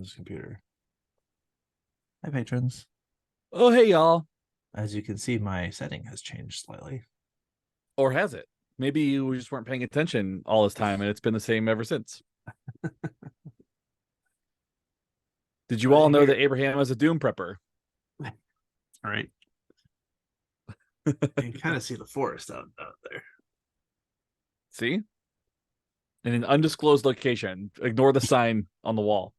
this computer. Hi, patrons. Oh, hey, y'all. As you can see, my setting has changed slightly. Or has it? Maybe you just weren't paying attention all this time and it's been the same ever since. Did you But all know here, that Abraham is a doom prepper? all right, you can kind of see the forest out there. See? In an undisclosed location. Ignore the sign on the wall.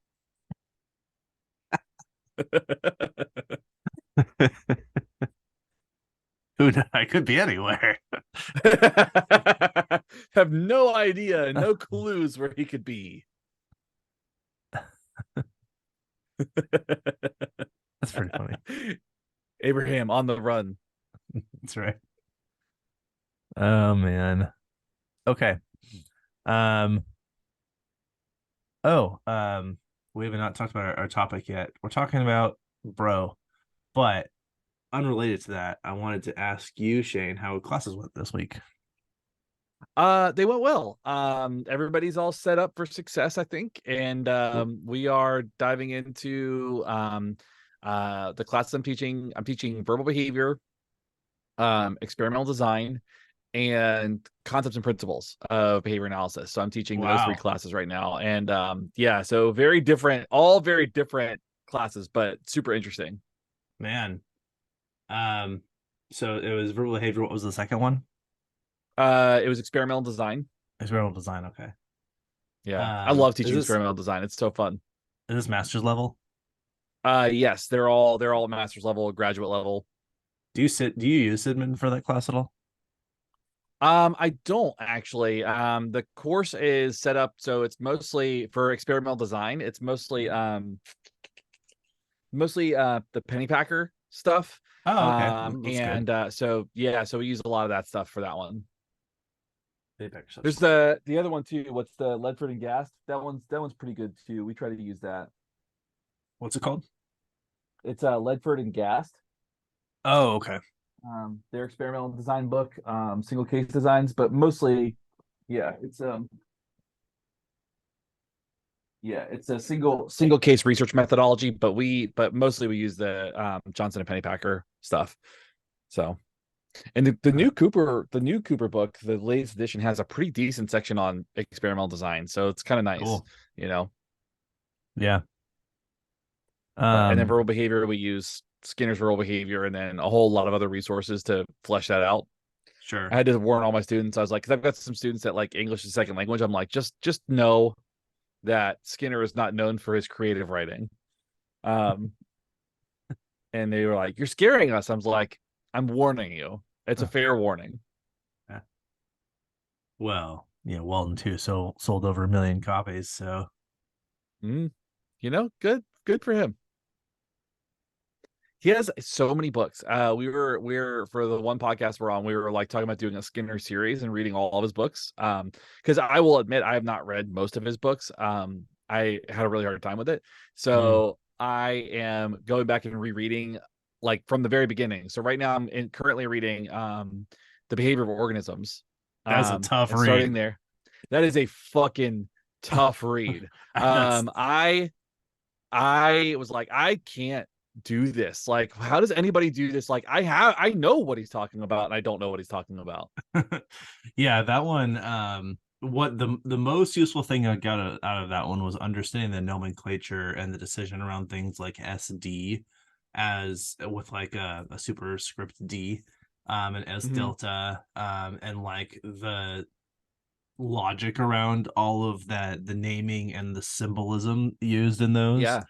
Who I could be anywhere. Have no idea, no clues where he could be. That's pretty funny. Abraham on the run. That's right. Oh man. Okay. Um. Oh. We have not talked about our topic yet. We're talking about Bro, but unrelated to that, I wanted to ask you, Shane, how classes went this week. They went well. Everybody's all set up for success, I think, and Cool. we are diving into the classes I'm teaching. I'm teaching verbal behavior, experimental design, and concepts and principles of behavior analysis. So I'm teaching those three Wow, classes right now, and yeah, so very different, all very different classes, but super interesting. man. Um. So it was verbal behavior. What was the second one? It was experimental design. Experimental design. Okay. Yeah, I love Is teaching experimental design. It's so fun. this master's level? Yes, they're all master's level, graduate level. Do you use Sidman for that class at all? I don't actually. The course is set up so it's mostly for experimental design. It's mostly the pennypacker stuff. Oh, okay. That's good. And so yeah, so we use a lot of that stuff for that one. Apex stuff's There's fun. the other one too. What's the Ledford and Gast? That one's pretty good too. We try to use that. What's it called? It's Ledford and Gast. Oh, okay. Their experimental design book, single case designs, but mostly, yeah, it's a single case research methodology, but mostly we use the Johnson and Pennypacker stuff. So, and the new Cooper book, the latest edition has a pretty decent section on experimental design, so it's kind of nice, Cool. you know. Yeah. And then Um, verbal behavior, we use Skinner's verbal behavior, and then a whole lot of other resources to flesh that out. I sure. had to warn all my students. I was like, because I've got some students that like English as a second language. I'm like, just know that Skinner is not known for his creative writing. Um, and they were like, "You're scaring us." I was like, "I'm warning you. It's a fair warning." Yeah. Well, yeah, Walden too. So sold over 1 million copies. So Mm, good for him. He has so many books. We were for the one podcast we're on, we were like talking about doing a Skinner series and reading all of his books. Because I will admit I have not read most of his books. I had a really hard time with it. mm, So I am going back and rereading like from the very beginning. So right now currently reading The Behavior of Organisms. that's a tough And read. starting there. That is a fucking tough read. That's I was like, I can't do this. Like, how does anybody do this? Like, I know what he's talking about, and I don't know what he's talking about. yeah, that one. What the most useful thing I got out of that one was understanding the nomenclature and the decision around things like SD as with like a superscript D, and S Mhm. delta, and like the logic around all of that, the naming and the symbolism used in those. Yeah,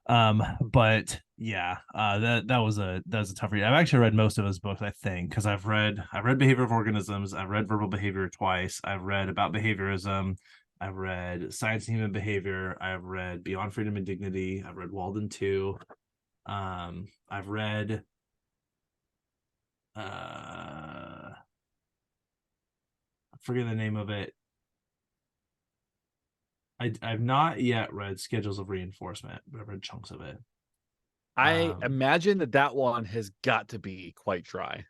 But yeah, that was a tough read. I've actually read most of his books, I think, because I've read Behavior of Organisms, I've read Verbal Behavior twice, I've read About Behaviorism, I've read Science and Human Behavior, I've read Beyond Freedom and Dignity, I've read Walden 2. I've read I forget the name of it. I've not yet read Schedules of Reinforcement, but I've read chunks of it. I Um, imagine that one has got to be quite dry.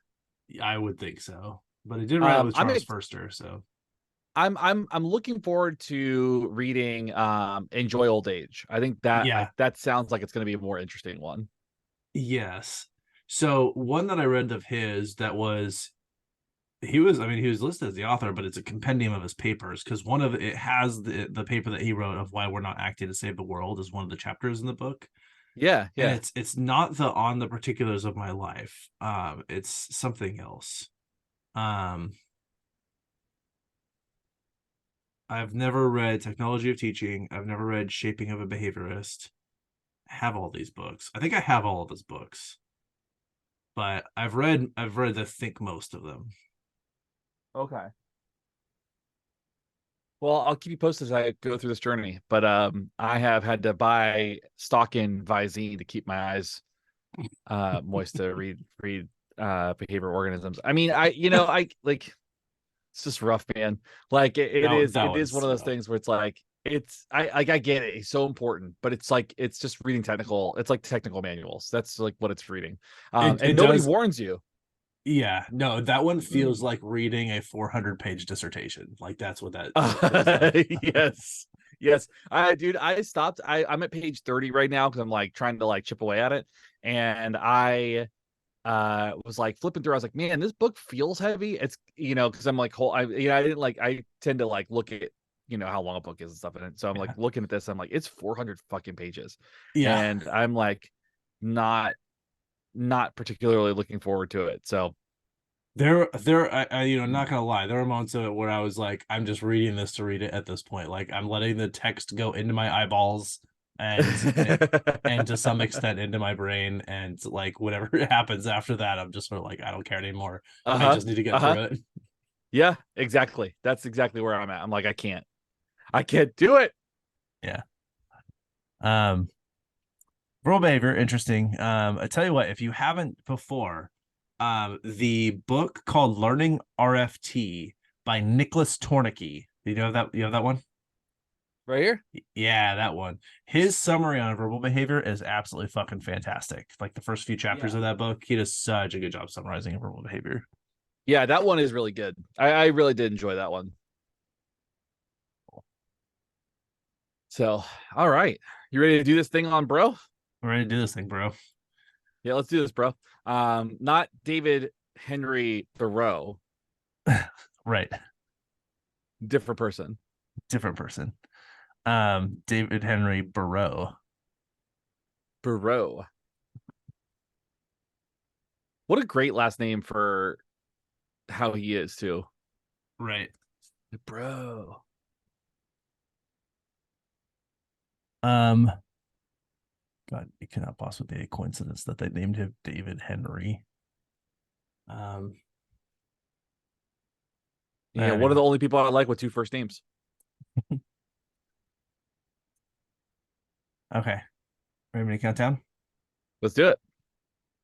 I would think so, but I did write it with I'm Charles Furster, so I'm looking forward to reading Enjoy Old Age. I think that Yeah. that sounds like it's going to be a more interesting one. Yes. So one that I read of his that was he was, I mean, he was listed as the author, but it's a compendium of his papers because one of it has the paper that he wrote of why we're not acting to save the world is one of the chapters in the book. Yeah, And yeah. it's not the on the particulars of my life. It's something else. Um I've never read Technology of Teaching. I've never read Shaping of a Behaviorist. I have all these books. I think I have all of his books, but I've read the think most of them. Okay. Well, I'll keep you posted as I go through this journey. But I have had to buy stock in Visine to keep my eyes moist to read behavioral organisms. I mean, I like it's just rough, man. Like it That is that it is one one's of those rough. things where it's like I get it. It's so important, but it's like it's just reading technical. It's like technical manuals. That's like what it's reading. And It nobody does. warns you. Yeah, no, that one feels like reading a 400-page dissertation. Like that's what that feels like. Yes. Yes. I stopped. I'm at page 30 right now because I'm like trying to like chip away at it. And I was like flipping through. I was like, man, this book feels heavy. It's because I'm like I didn't like I tend to like look at how long a book is and stuff in it. So I'm like Yeah. looking at this, I'm like, it's 400 fucking pages. Yeah. And I'm like not not particularly looking forward to it. So not gonna lie, there were moments of it where I was like, I'm just reading this to read it at this point. Like I'm letting the text go into my eyeballs and to some extent into my brain, and like whatever happens after that, I'm just sort of like, I don't care anymore. I uh-huh. just need to get Uh-huh. through it. Yeah, exactly. That's exactly where I'm at. I'm like, I can't. I can't do it. Yeah. Um, Role behavior, interesting. I tell you what, if you haven't before, the book called Learning RFT by Nicholas Tornicky. Do you know that? You have that one? Right here. Yeah, that one. His summary on verbal behavior is absolutely fucking fantastic. Like the first few chapters Yeah. of that book, he does such a good job summarizing verbal behavior. Yeah, that one is really good. I really did enjoy that one. So, all right. You ready to do this thing on bro? I'm ready to do this thing, bro. Yeah, let's do this, bro. Not David Henry Thoreau, Right. different person. Different person. David Henry Burrow. Breaux. What a great last name for how he is too. Right. Bro. Um, God, it cannot possibly be a coincidence that they named him David Henry. Um, Yeah, one of anyway, the only people I like with two first names. okay. Ready to count down? Let's do it.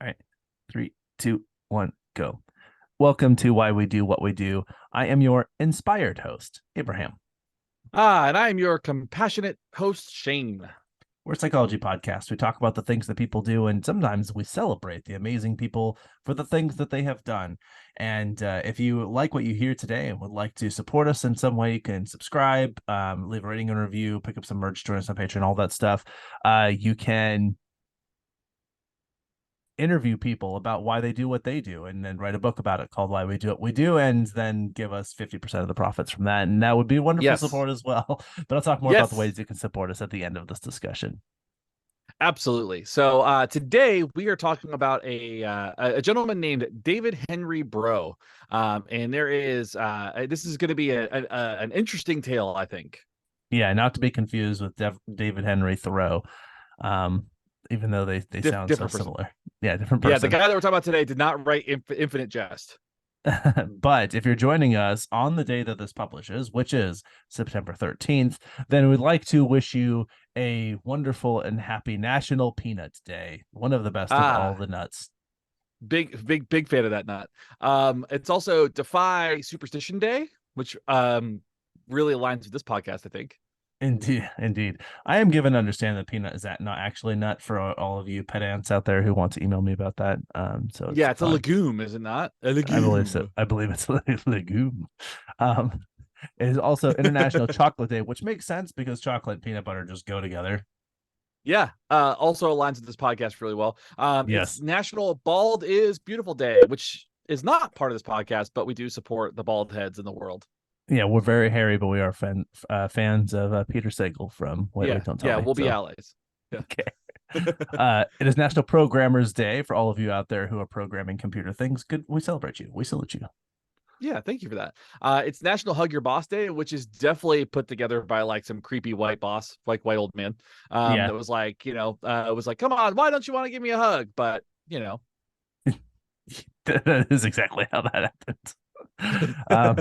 All right. 3, 2, 1, go. Welcome to Why We Do What We Do. I am your inspired host, Abraham. And I am your compassionate host, Shane. We're a psychology podcast. We talk about the things that people do, and sometimes we celebrate the amazing people for the things that they have done. And if you like what you hear today and would like to support us in some way, you can subscribe, leave a rating and review, pick up some merch, join us on Patreon, all that stuff. You can interview people about why they do what they do and then write a book about it called Why We Do What We Do, and then give us 50% of the profits from that, and that would be wonderful Yes. support as well. But I'll talk more about the Yes. ways you can support us at the end of this discussion. Absolutely. So today we are talking about a gentleman named David Henry Breaux, and there is this is going to be an interesting tale, I think. Yeah, not to be confused with David Henry Thoreau, um, even though they sound so Different person. similar. Yeah, different Yeah, the person. guy that we're talking about today did not write Infinite Jest. But if you're joining us on the day that this publishes, which is September 13th, then we'd like to wish you a wonderful and happy National Peanut Day, one of the best of all Ah, the nuts. big fan of that nut. It's also Defy Superstition Day, which really aligns with this podcast, I think. Indeed, indeed. I am given to understand that peanut is that not actually nut for all of you pedants out there who want to email me about that. So it's Yeah, it's a fine. legume, is it not? A I believe so. legume. I believe it's a legume. Um, It is also International Chocolate Day, which makes sense because chocolate and peanut butter just go together. Yeah. Also aligns with this podcast really well. It's Yes. National Bald is Beautiful Day, which is not part of this podcast, but we do support the bald heads in the world. Yeah, we're very hairy, but we are fans of Peter Sagal from Wait, Yeah. Wait, Don't Tell Yeah. Me. We'll be So, allies. Yeah. okay. It is National Programmers Day for all of you out there who are programming computer things. Good. We celebrate you. We salute you. Yeah, thank you for that. It's National Hug Your Boss Day, which is definitely put together by like some creepy white boss, like white old man. Yeah, That was like, it was like, come on, why don't you want to give me a hug? But that is exactly how that happened. Um,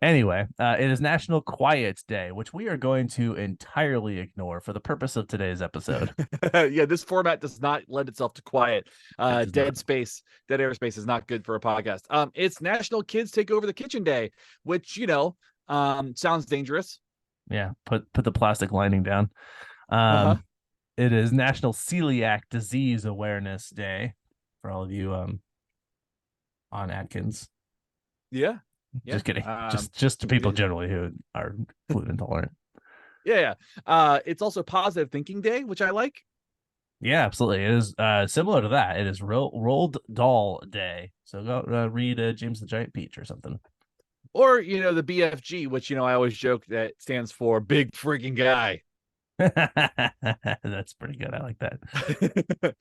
Anyway, it is National Quiet Day, which we are going to entirely ignore for the purpose of today's episode. Yeah, this format does not lend itself to quiet. It does not. Dead airspace is not good for a podcast. It's National Kids Take Over the Kitchen Day, which sounds dangerous. Yeah, put the plastic lining down. Uh-huh. It is National Celiac Disease Awareness Day for all of you on Atkins. Yeah. Yeah. Just kidding. Just to people Yeah. generally who are gluten intolerant. Yeah. It's also Positive Thinking Day, which I like. Yeah, absolutely. It is similar to that. It is Rolled Doll Day. So go read James the Giant Peach or something. Or, the BFG, which, I always joke that stands for Big Freaking Guy. That's pretty good. I like that.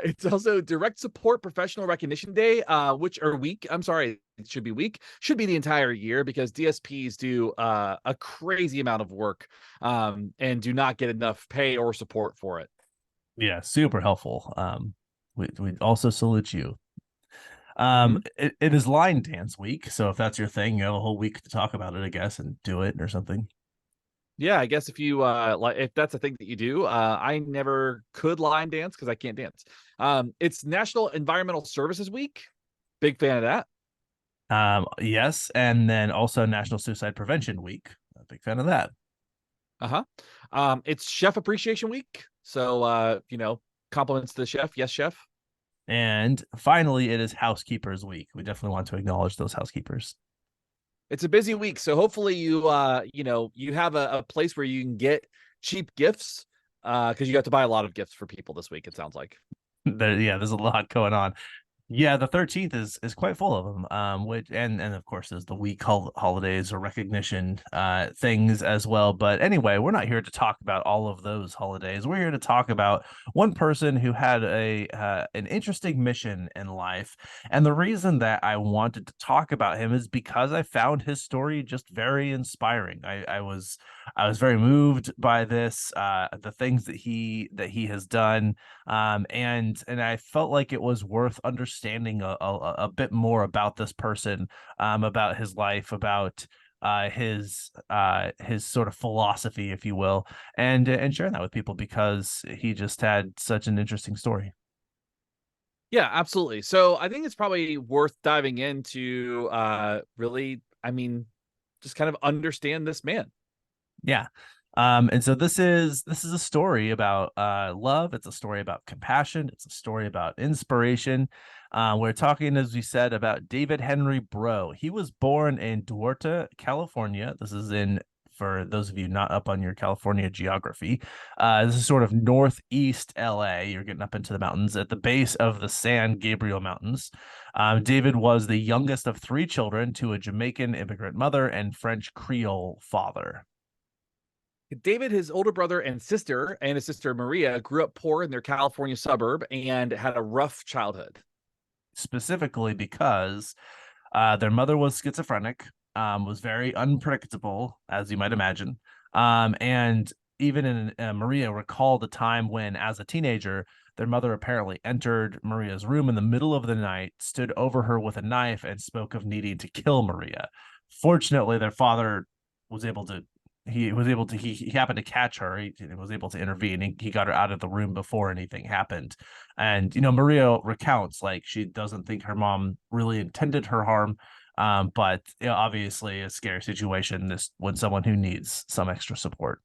It's also Direct Support Professional Recognition Day, which are week. I'm sorry, it should be week. Should be the entire year because DSPs do a crazy amount of work and do not get enough pay or support for it. Yeah, super helpful. We also salute you. Mm-hmm. It is line dance week, so if that's your thing, you have a whole week to talk about it, I guess, and do it or something. Yeah, I guess if you if that's a thing that you do, I never could line dance because I can't dance. It's National Environmental Services Week. Big fan of that. Yes, and then also National Suicide Prevention Week. A big fan of that. Uh-huh. It's Chef Appreciation Week. So compliments to the chef. Yes, chef. And finally, it is Housekeepers Week. We definitely want to acknowledge those housekeepers. It's a busy week, so hopefully you have a place where you can get cheap gifts because you have to buy a lot of gifts for people this week, it sounds like. There's a lot going on. Yeah, the 13th is quite full of them. Which and of course there's the week holidays or recognition things as well. But anyway, we're not here to talk about all of those holidays. We're here to talk about one person who had a an interesting mission in life. And the reason that I wanted to talk about him is because I found his story just very inspiring. I was very moved by this, the things that he has done, and I felt like it was worth understanding a bit more about this person, about his life, about his sort of philosophy, if you will, and sharing that with people because he just had such an interesting story. Yeah, absolutely. So I think it's probably worth diving into really, just kind of understand this man. Yeah. And so this is a story about love. It's a story about compassion. It's a story about inspiration. We're talking, as we said, about David Henry Breaux. He was born in Duarte, California. This is in, for those of you not up on your California geography, this is sort of northeast LA. You're getting up into the mountains at the base of the San Gabriel Mountains. David was the youngest of three children to a Jamaican immigrant mother and French Creole father. David, his older brother and his sister Maria, grew up poor in their California suburb and had a rough childhood. Specifically because their mother was schizophrenic, was very unpredictable, as you might imagine. And even in Maria recalled a time when, as a teenager, their mother apparently entered Maria's room in the middle of the night, stood over her with a knife, and spoke of needing to kill Maria. Fortunately, their father was able to he happened to catch her. He was able to intervene. He got her out of the room before anything happened. And Maria recounts like she doesn't think her mom really intended her harm, but obviously a scary situation this when someone who needs some extra support.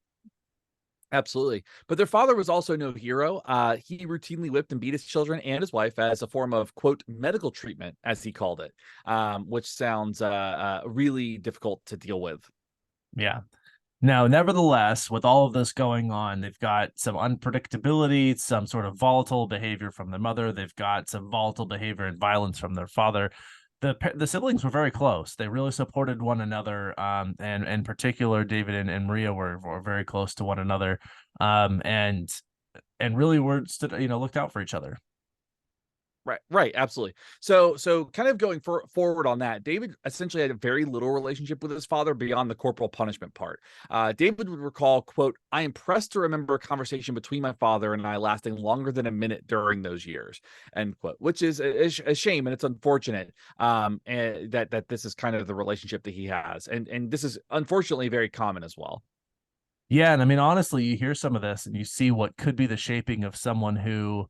Absolutely. But their father was also no hero. He routinely whipped and beat his children and his wife as a form of, quote, medical treatment, as he called it, which sounds really difficult to deal with. Yeah. Now, nevertheless, with all of this going on, they've got some unpredictability, some sort of volatile behavior from their mother. They've got some volatile behavior and violence from their father. The siblings were very close. They really supported one another, and in particular, David and Maria were very close to one another, and really were stood, looked out for each other. Right, absolutely. So kind of going forward on that, David essentially had a very little relationship with his father beyond the corporal punishment part. David would recall, quote, "I am pressed to remember a conversation between my father and I lasting longer than a minute during those years," end quote, which is a shame, and it's unfortunate and that this is kind of the relationship that he has, and this is unfortunately very common as well. Yeah, and I mean, honestly, you hear some of this and you see what could be the shaping of someone who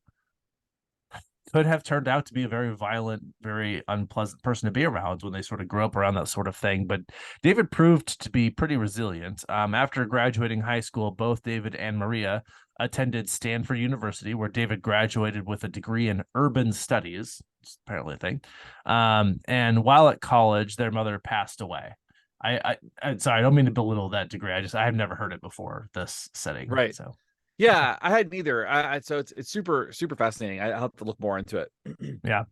could have turned out to be a very violent, very unpleasant person to be around when they sort of grew up around that sort of thing. But David proved to be pretty resilient. After graduating high school, both David and Maria attended Stanford University, where David graduated with a degree in urban studies, apparently a thing. And while at college, their mother passed away. I'm sorry, I don't mean to belittle that degree. I have never heard it before this setting. Right. So Yeah, I had neither. So it's super fascinating. I'll have to look more into it. yeah.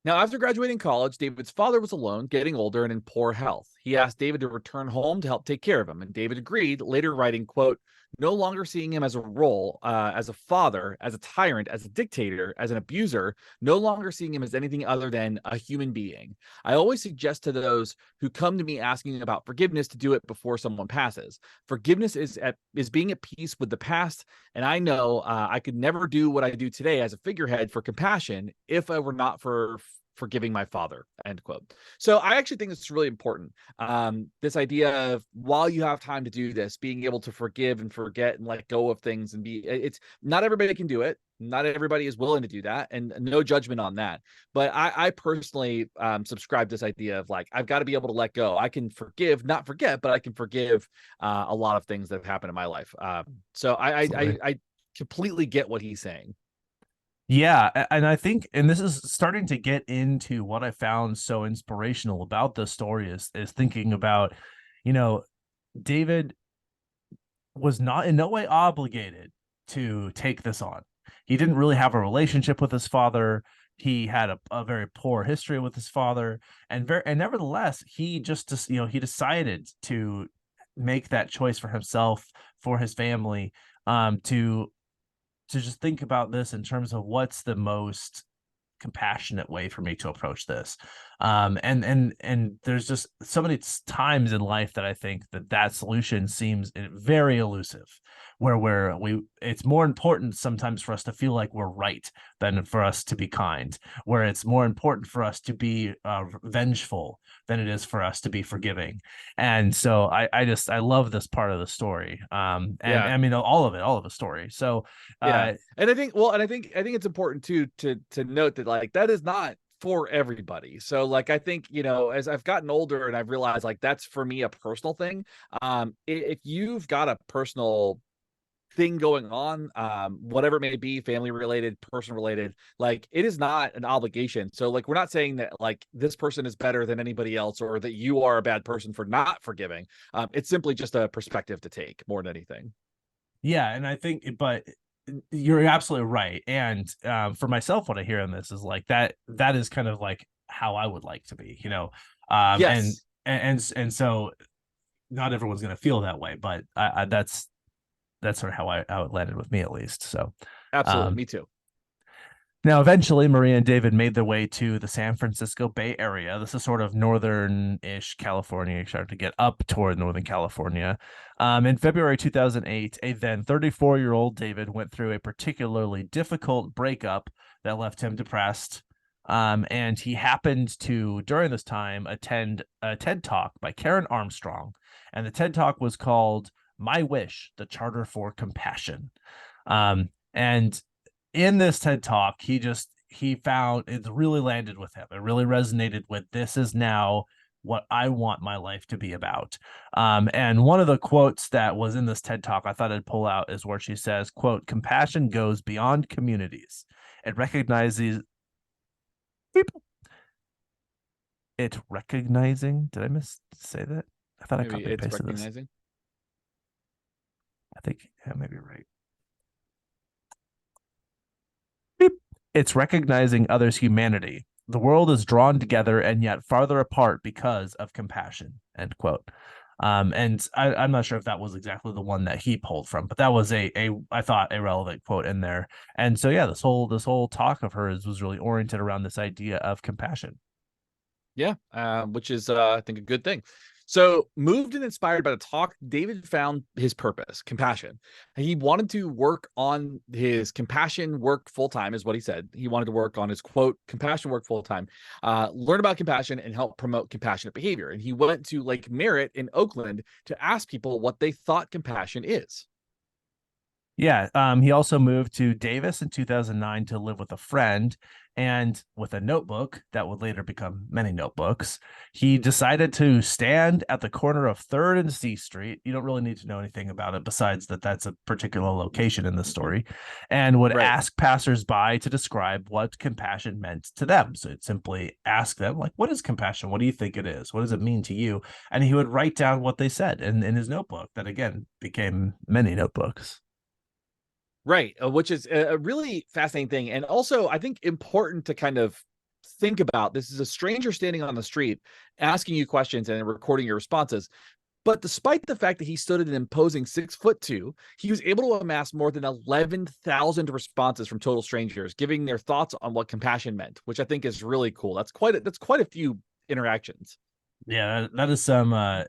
Now, after graduating college, David's father was alone, getting older, and in poor health. He asked David to return home to help take care of him, and David agreed, later writing, quote, "No longer seeing him as a role, as a father, as a tyrant, as a dictator, as an abuser, no longer seeing him as anything other than a human being. I always suggest to those who come to me asking about forgiveness to do it before someone passes. Forgiveness is being at peace with the past, and I know I could never do what I do today as a figurehead for compassion if I were not for forgiving my father," end quote. So I actually think this is really important. This idea of, while you have time to do this, being able to forgive and forget and let go of things, and it's not everybody can do it. Not everybody is willing to do that, and no judgment on that. But I personally subscribe to this idea of, like, I've got to be able to let go. I can forgive, not forget, but I can forgive a lot of things that have happened in my life. So Absolutely. I completely get what he's saying. Yeah, and I think, and this is starting to get into what I found so inspirational about this story is thinking about, you know, David was not in no way obligated to take this on. He didn't really have a relationship with his father. He had a very poor history with his father, and nevertheless, he just he decided to make that choice for himself, for his family, to just think about this in terms of what's the most compassionate way for me to approach this. And there's just so many times in life that I think that solution seems very elusive, where we it's more important sometimes for us to feel like we're right than for us to be kind, where it's more important for us to be vengeful than it is for us to be forgiving. And so I love this part of the story, and Yeah. I mean all of the story. So Yeah. uh And I think it's important too to note that, like, that is not for everybody. So, like, I think, as I've gotten older and I've realized, like, that's for me a personal thing. If you've got a personal thing going on, whatever it may be, family related, person related, like, it is not an obligation. So, like, we're not saying that, like, this person is better than anybody else, or that you are a bad person for not forgiving. It's simply just a perspective to take more than anything. Yeah, and I think, but you're absolutely right. And for myself, what I hear in this is like that is kind of like how I would like to be, um, and Yes, and so not everyone's going to feel that way, but that's sort of how it landed with me at least. So, absolutely. um, Me too. now, eventually, Maria and David made their way to the San Francisco Bay Area. This is sort of northern-ish California, starting to get up toward Northern California. In February 2008, a then 34-year-old David went through a particularly difficult breakup that left him depressed. And he happened to, during this time, attend a TED Talk by Karen Armstrong. And the TED Talk was called My Wish, the Charter for Compassion. And in this TED talk, he found it really landed with him. It really resonated with, this is now what I want my life to be about. And one of the quotes that was in this TED talk I thought I'd pull out is where she says, quote, compassion goes beyond communities. It recognizes people. It recognizing. Did I miss say that? I thought I Maybe copy and it's pasted this. recognizing. I think yeah, maybe right. Beep. It's recognizing others' humanity. The world is drawn together and yet farther apart because of compassion. End quote. And I'm not sure if that was exactly the one that he pulled from, but that was a I thought a relevant quote in there. And so yeah, this whole talk of hers was really oriented around this idea of compassion. Yeah, which is I think a good thing. So, moved and inspired by the talk, David found his purpose, compassion. He wanted to work on his compassion work full time, is what he said. He wanted to work on his quote, compassion work full time, learn about compassion and help promote compassionate behavior. And he went to Lake Merritt in Oakland to ask people what they thought compassion is. Yeah, he also moved to Davis in 2009 to live with a friend, and with a notebook that would later become many notebooks, he decided to stand at the corner of 3rd and C Street. You don't really need to know anything about it besides that that's a particular location in the story, and would Right. ask passersby to describe what compassion meant to them. So it simply ask them, like, what is compassion? What do you think it is? What does it mean to you? And he would write down what they said in his notebook that again became many notebooks. Right, which is a really fascinating thing, and also I think important to kind of think about. This is a stranger standing on the street asking you questions and recording your responses. But despite the fact that he stood at an imposing 6'2", he was able to amass more than 11,000 responses from total strangers, giving their thoughts on what compassion meant, which I think is really cool. That's quite a few interactions. Yeah, that is some that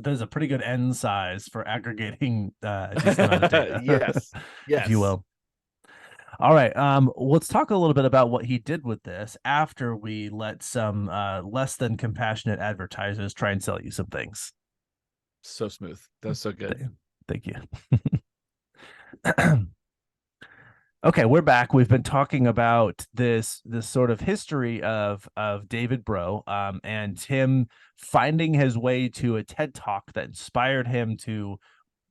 is a pretty good end size for aggregating a decent amount of data, Yes, if you yes. will. All right, let's talk a little bit about what he did with this after we let some less than compassionate advertisers try and sell you some things. So smooth. That's so good. Thank you. Okay, we're back. We've been talking about this sort of history of David Breaux, and him finding his way to a TED talk that inspired him to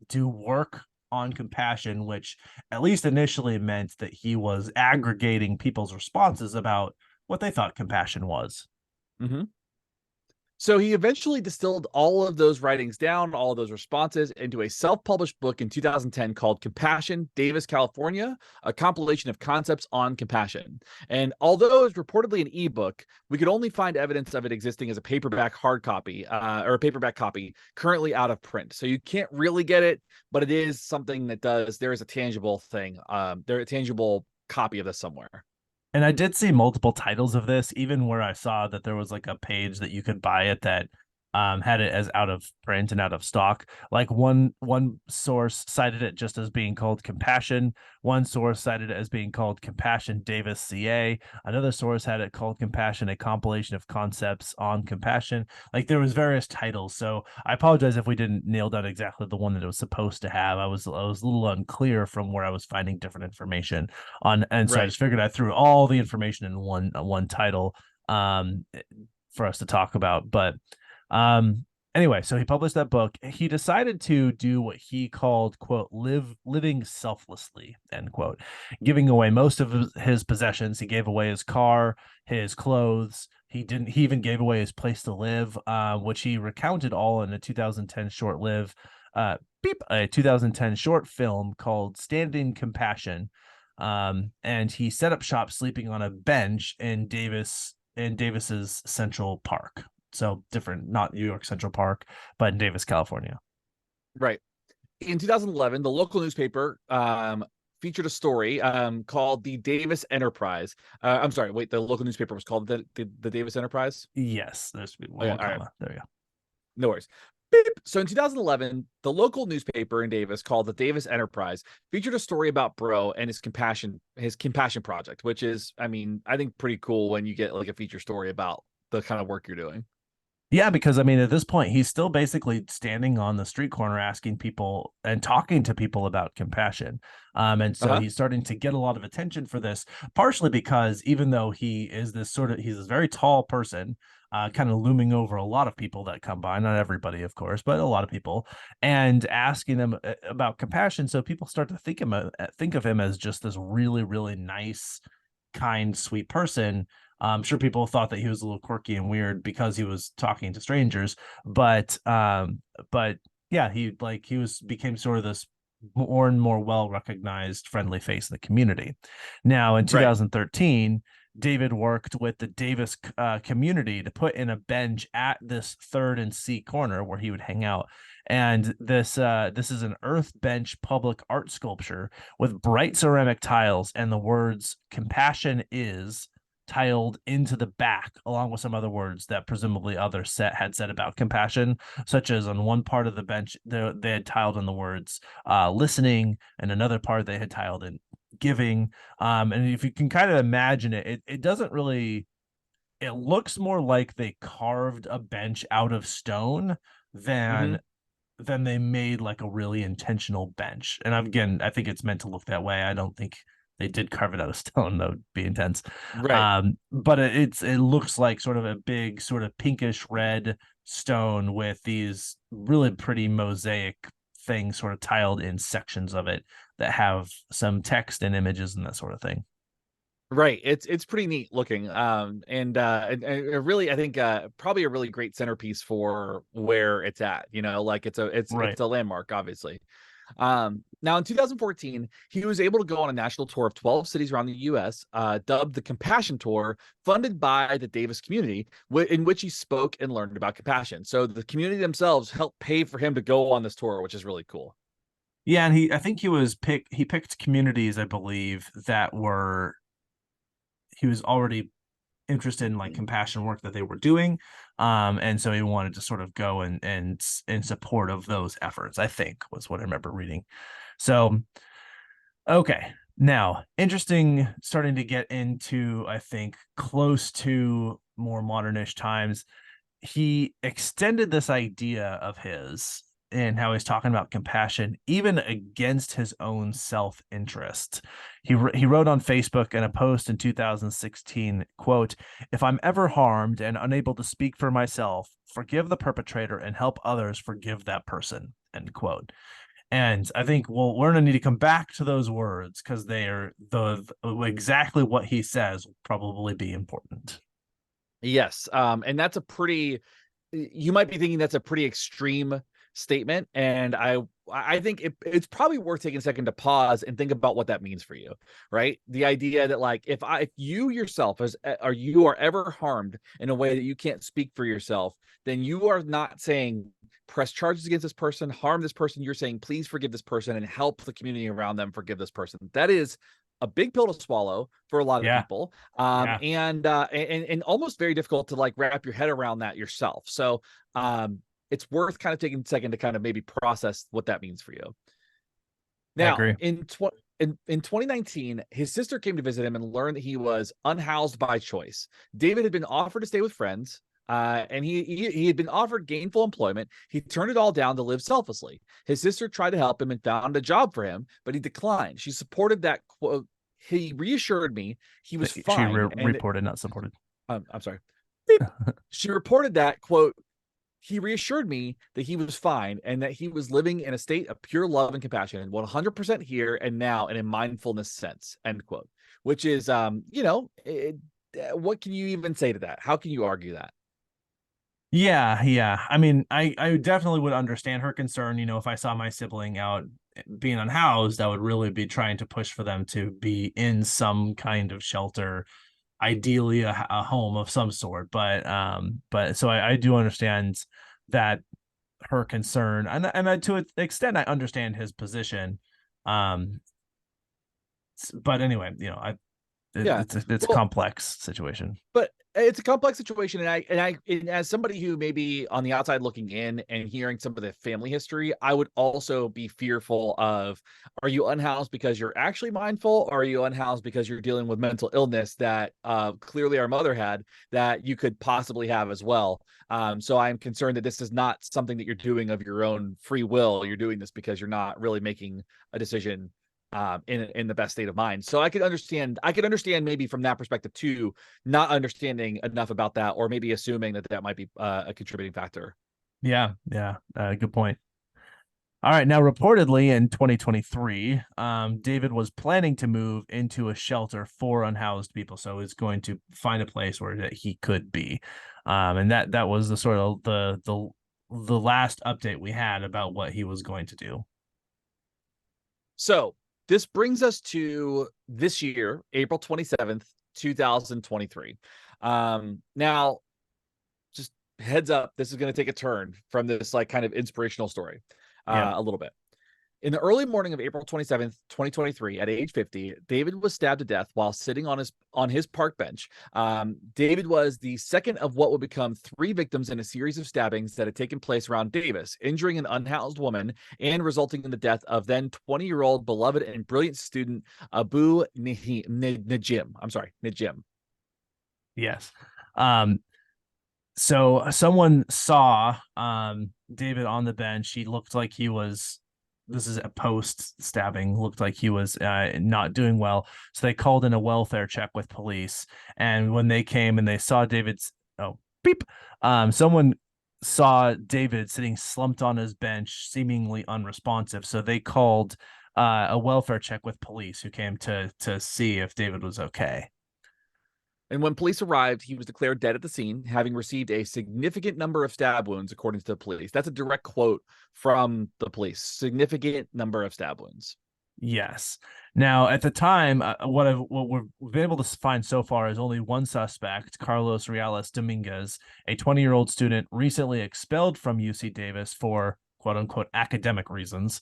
do work on compassion, which at least initially meant that he was aggregating people's responses about what they thought compassion was. Mm-hmm. So he eventually distilled all of those writings down, all of those responses, into a self-published book in 2010 called Compassion, Davis, California, a compilation of concepts on compassion. And although it's reportedly an ebook, we could only find evidence of it existing as a paperback hard copy, or a paperback copy currently out of print. So you can't really get it, but it is something that there is a tangible thing. There a tangible copy of this somewhere. And I did see multiple titles of this, even where I saw that there was like a page that you could buy it that had it as out of print and out of stock. Like one source cited it just as being called Compassion. One source cited it as being called Compassion Davis CA. Another source had it called Compassion, a compilation of concepts on compassion. Like there was various titles. So I apologize if we didn't nail down exactly the one that it was supposed to have. I was a little unclear from where I was finding different information on, and so I Right. just figured I threw all the information in one title um for us to talk about. But anyway, so he published that book. He decided to do what he called, quote, living selflessly, end quote, giving away most of his possessions. He gave away his car, his clothes. He even gave away his place to live, which he recounted all in a 2010 short-lived a 2010 short film called Standing Compassion. And he set up shop sleeping on a bench in Davis's Central Park. So different, not New York Central Park, but in Davis, California. Right. In 2011, the local newspaper featured a story called the Davis Enterprise. I'm sorry, wait, the local newspaper was called the Davis Enterprise? Yes, there's Oh, one yeah, more all right, comma. There you go. no worries. Beep. So in 2011, the local newspaper in Davis called the Davis Enterprise featured a story about Breaux and his compassion project, which is, I mean, I think pretty cool when you get like a feature story about the kind of work you're doing. Yeah, because I mean, at this point, he's still basically standing on the street corner asking people and talking to people about compassion. And so Uh-huh. he's starting to get a lot of attention for this, partially because even though he's this very tall person, kind of looming over a lot of people that come by, not everybody, of course, but a lot of people, and asking them about compassion. So people start to think of him as just this really, really nice, kind, sweet person. I'm sure people thought that he was a little quirky and weird because he was talking to strangers, but yeah, he was became sort of this more and more well recognized friendly face in the community. Now, in Right. 2013, David worked with the Davis community to put in a bench at this third and C corner where he would hang out. And this is an earth bench public art sculpture with bright ceramic tiles and the words "compassion is" tiled into the back, along with some other words that presumably others had said about compassion, such as on one part of the bench they had tiled in the words listening, and another part they had tiled in giving. And if you can kind of imagine it doesn't really, it looks more like they carved a bench out of stone Mm-hmm. than they made like a really intentional bench. And again, I think it's meant to look that way. I don't think they did carve it out of stone. That would be intense. Right. But it looks like sort of a big sort of pinkish red stone with these really pretty mosaic things sort of tiled in sections of it that have some text and images and that sort of thing. Right. It's pretty neat looking. And really, I think probably a really great centerpiece for where it's at. You know, like Right. it's a landmark, obviously. Now in 2014, he was able to go on a national tour of 12 cities around the US, dubbed the Compassion Tour, funded by the Davis community, in which he spoke and learned about compassion. So the community themselves helped pay for him to go on this tour, which is really cool. Yeah, and I think he picked communities, I believe, that were he was already interested in like compassion work that they were doing, and so he wanted to sort of go and in support of those efforts, I think was what I remember reading. So okay, now interesting, starting to get into, I think, close to more modernish times. He extended this idea of his and how he's talking about compassion even against his own self-interest. He wrote on Facebook in a post in 2016, quote, "If I'm ever harmed and unable to speak for myself, forgive the perpetrator and help others forgive that person," end quote. And I think, well, we're going to need to come back to those words because they are the exactly what he says will probably be important. Yes. And that's a pretty, you might be thinking that's a pretty extreme statement. And I think it's probably worth taking a second to pause and think about what that means for you, right? The idea that like if you yourself or you are ever harmed in a way that you can't speak for yourself, then you are not saying press charges against this person, harm this person. You're saying please forgive this person and help the community around them forgive this person. That is a big pill to swallow for a lot of Yeah, people, yeah, and almost very difficult to like wrap your head around that yourself. So it's worth kind of taking a second to kind of maybe process what that means for you. I Now, agree. in 2019, his sister came to visit him and learned that he was unhoused by choice. David had been offered to stay with friends, and he had been offered gainful employment. He turned it all down to live selflessly. His sister tried to help him and found a job for him, but he declined. She supported that quote. He reassured me he was She fine, and reported, not supported. I'm sorry. Beep. She reported that quote. He reassured me that he was fine and that he was living in a state of pure love and compassion, 100% here and now, in a mindfulness sense. End quote. Which is, what can you even say to that? How can you argue that? Yeah, yeah. I mean, I definitely would understand her concern. You know, if I saw my sibling out being unhoused, I would really be trying to push for them to be in some kind of shelter, ideally a home of some sort. But so I do understand that her concern, and to an extent, I understand his position. Um, but anyway, you know, Yeah. it's a Well, complex situation. but it's a complex situation, and as somebody who may be on the outside looking in and hearing some of the family history, I would also be fearful of, are you unhoused because you're actually mindful, or are you unhoused because you're dealing with mental illness that clearly our mother had, that you could possibly have as well. So I'm concerned that this is not something that you're doing of your own free will. You're doing this because you're not really making a decision in the best state of mind. So I could understand maybe from that perspective too, not understanding enough about that, or maybe assuming that that might be a contributing factor. Yeah, yeah, good point. All right, now reportedly in 2023, David was planning to move into a shelter for unhoused people, so he's going to find a place where that he could be, and that was the sort of the last update we had about what he was going to do. So this brings us to this year, April 27th, 2023. Now, just heads up, this is going to take a turn from this like kind of inspirational story Yeah, a little bit. In the early morning of April 27th, 2023, at age 50, David was stabbed to death while sitting on his park bench. David was the second of what would become three victims in a series of stabbings that had taken place around Davis, injuring an unhoused woman and resulting in the death of then 20-year-old beloved and brilliant student Abu Najim. I'm sorry, Najim. yes. Um, so someone saw David on the bench. He looked like he was, this is a post stabbing, looked like he was not doing well, so they called in a welfare check with police. And when they came and they saw David's, oh beep, someone saw David sitting slumped on his bench, seemingly unresponsive, so they called a welfare check with police, who came to see if David was okay. And when police arrived, he was declared dead at the scene, having received a significant number of stab wounds, according to the police. That's a direct quote from the police. Significant number of stab wounds. Yes. Now, at the time, what we've been able to find so far is only one suspect, Carlos Reales Dominguez, a 20-year-old student recently expelled from UC Davis for quote unquote academic reasons.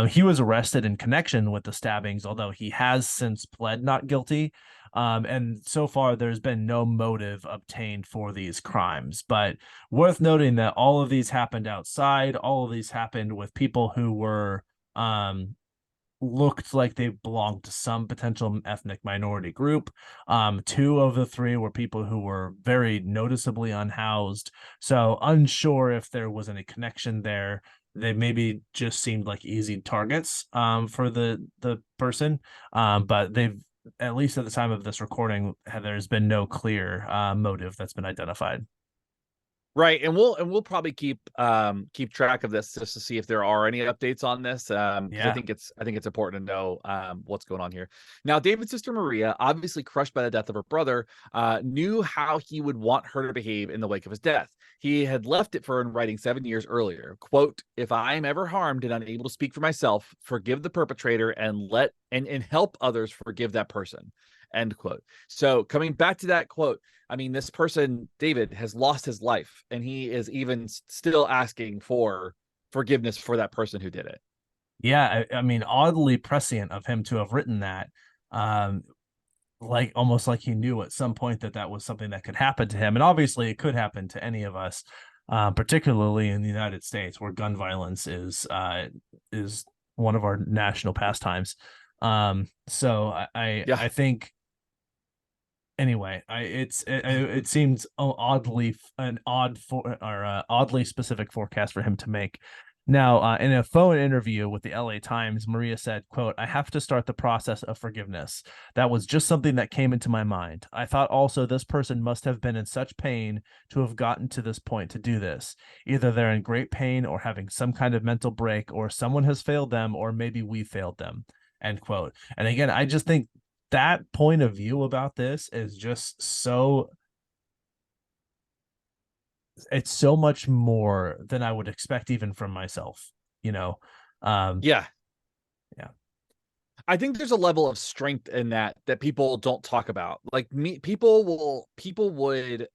He was arrested in connection with the stabbings, although he has since pled not guilty. And so far, there's been no motive obtained for these crimes. But worth noting that all of these happened outside. All of these happened with people who were looked like they belonged to some potential ethnic minority group. Two of the three were people who were very noticeably unhoused. So unsure if there was any connection there. They maybe just seemed like easy targets for the person. But they've, at least at the time of this recording, there's been no clear motive that's been identified. Right, and we'll probably keep track of this just to see if there are any updates on this, because Yeah. I think it's important to know what's going on here. Now, David's sister Maria, obviously crushed by the death of her brother, knew how he would want her to behave in the wake of his death. He had left it for in writing 7 years earlier. Quote, "If I am ever harmed and unable to speak for myself, forgive the perpetrator and help others forgive that person." End quote. So coming back to that quote, I mean, this person, David, has lost his life, and he is even still asking for forgiveness for that person who did it. Yeah, I mean, oddly prescient of him to have written that. Um, like almost like he knew at some point that that was something that could happen to him, and obviously it could happen to any of us, particularly in the United States, where gun violence is one of our national pastimes. So Yeah. I think anyway, it seems oddly an odd for or oddly specific forecast for him to make. Now, in a phone interview with the LA Times, Maria said, quote, "I have to start the process of forgiveness. That was just something that came into my mind. I thought also this person must have been in such pain to have gotten to this point to do this. Either they're in great pain or having some kind of mental break, or someone has failed them, or maybe we failed them." End quote. And again, I just think that point of view about this is just so, it's so much more than I would expect even from myself, you know. um Yeah. yeah. I think there's a level of strength in that people don't talk about. Like me, people would,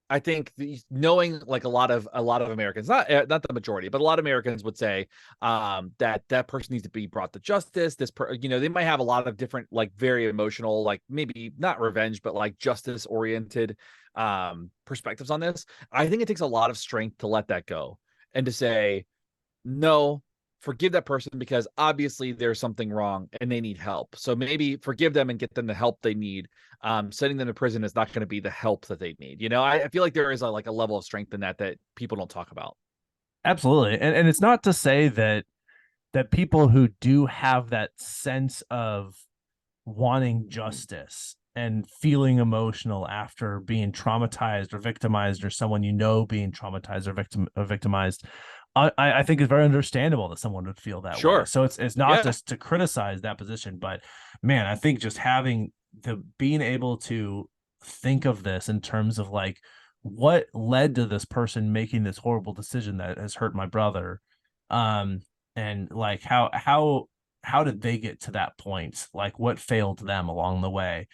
I think, knowing like a lot of Americans, not the majority, but a lot of Americans would say that that person needs to be brought to justice. They might have a lot of different like very emotional, like maybe not revenge, but like justice oriented perspectives on this. I think it takes a lot of strength to let that go and to say no, forgive that person because obviously there's something wrong and they need help. So maybe forgive them and get them the help they need. Sending them to prison is not going to be the help that they need. I feel like there is like a level of strength in that people don't talk about. Absolutely. And it's not to say that that people who do have that sense of wanting justice and feeling emotional after being traumatized or victimized, or someone being traumatized or victimized, I think it's very understandable that someone would feel that way. Sure. So it's not Yeah. just to criticize that position, but man, I think just having the being able to think of this in terms of like what led to this person making this horrible decision that has hurt my brother, um and like how did they get to that point, like what failed them along the way,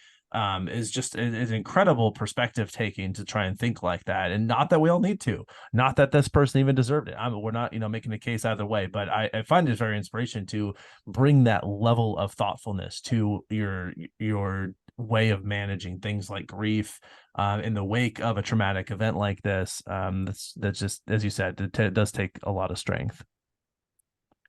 is just is incredible perspective taking to try and think like that. And not that we all need to, not that this person even deserved it. We're not making a case either way, but I find it very inspiration to bring that level of thoughtfulness to your way of managing things like grief, in the wake of a traumatic event like this. That's just, as you said, it does take a lot of strength.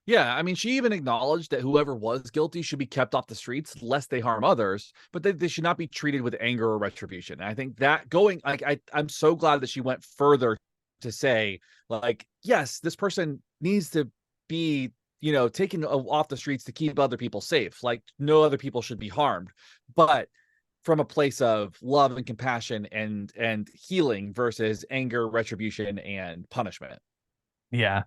Yeah, I mean, she even acknowledged that whoever was guilty should be kept off the streets lest they harm others, but they should not be treated with anger or retribution. And I think that going, like, I'm so glad that she went further to say, like, yes, this person needs to be, taken off the streets to keep other people safe. Like, no other people should be harmed, but from a place of love and compassion and healing versus anger, retribution, and punishment. Yeah.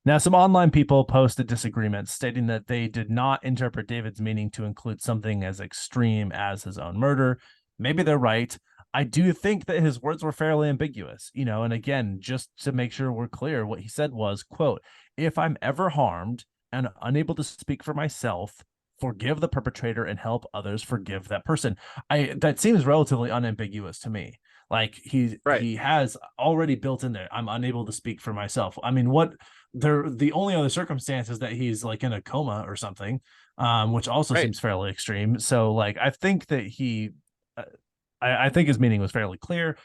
Now, some online people posted disagreements, stating that they did not interpret David's meaning to include something as extreme as his own murder. Maybe they're right. I do think that his words were fairly ambiguous, and again, just to make sure we're clear, what he said was, quote, "If I'm ever harmed and unable to speak for myself, forgive the perpetrator and help others forgive that person." That seems relatively unambiguous to me. Like Right, he has already built in there, I'm unable to speak for myself. I mean, what the only other circumstance is that he's like in a coma or something, which also right. seems fairly extreme. So like I think that uh, I think his meaning was fairly clear.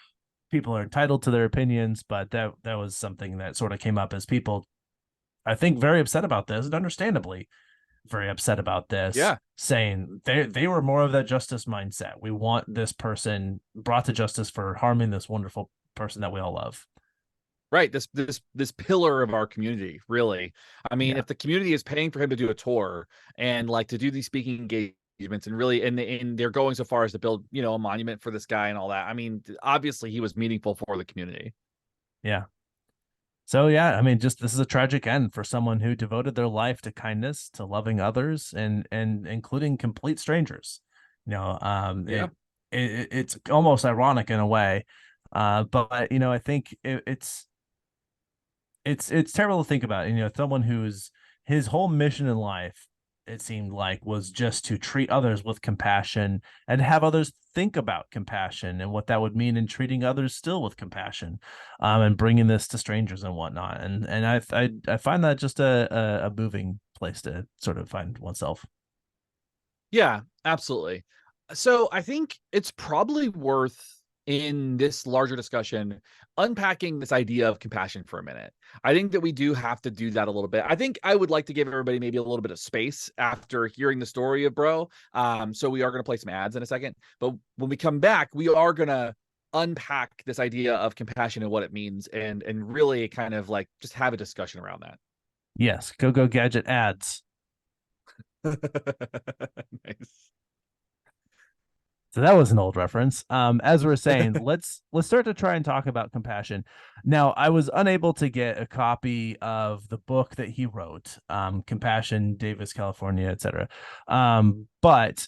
People are entitled to their opinions, but that was something that sort of came up as people, I think, very upset about this, and understandably very upset about this, Yeah. saying they were more of that justice mindset. We want this person brought to justice for harming this wonderful person that we all love. Right, this pillar of our community, really. I mean, Yeah. if the community is paying for him to do a tour and like to do these speaking engagements and really and they're going so far as to build, a monument for this guy and all that. I mean, obviously he was meaningful for the community. Yeah. So yeah, I mean, just this is a tragic end for someone who devoted their life to kindness, to loving others, and including complete strangers. You know, um, Yeah. it, it's almost ironic in a way, but I think it's terrible to think about. Someone who's his whole mission in life, it seemed like, was just to treat others with compassion and have others think about compassion and what that would mean in treating others still with compassion, and bringing this to strangers and whatnot. And I find that just a moving place to sort of find oneself. Yeah, absolutely. So I think it's probably worth in this larger discussion unpacking this idea of compassion for a minute. I think that we do have to do that a little bit. I think I would like to give everybody maybe a little bit of space after hearing the story of Bro. So we are going to play some ads in a second, but when we come back, we are going to unpack this idea of compassion and what it means and really kind of like just have a discussion around Yes, go gadget ads. that. Nice. So that was an old reference. As we are saying, let's start to try and talk about compassion. Now, I was unable to get a copy of the book that he wrote, Compassion, Davis, California, etc. But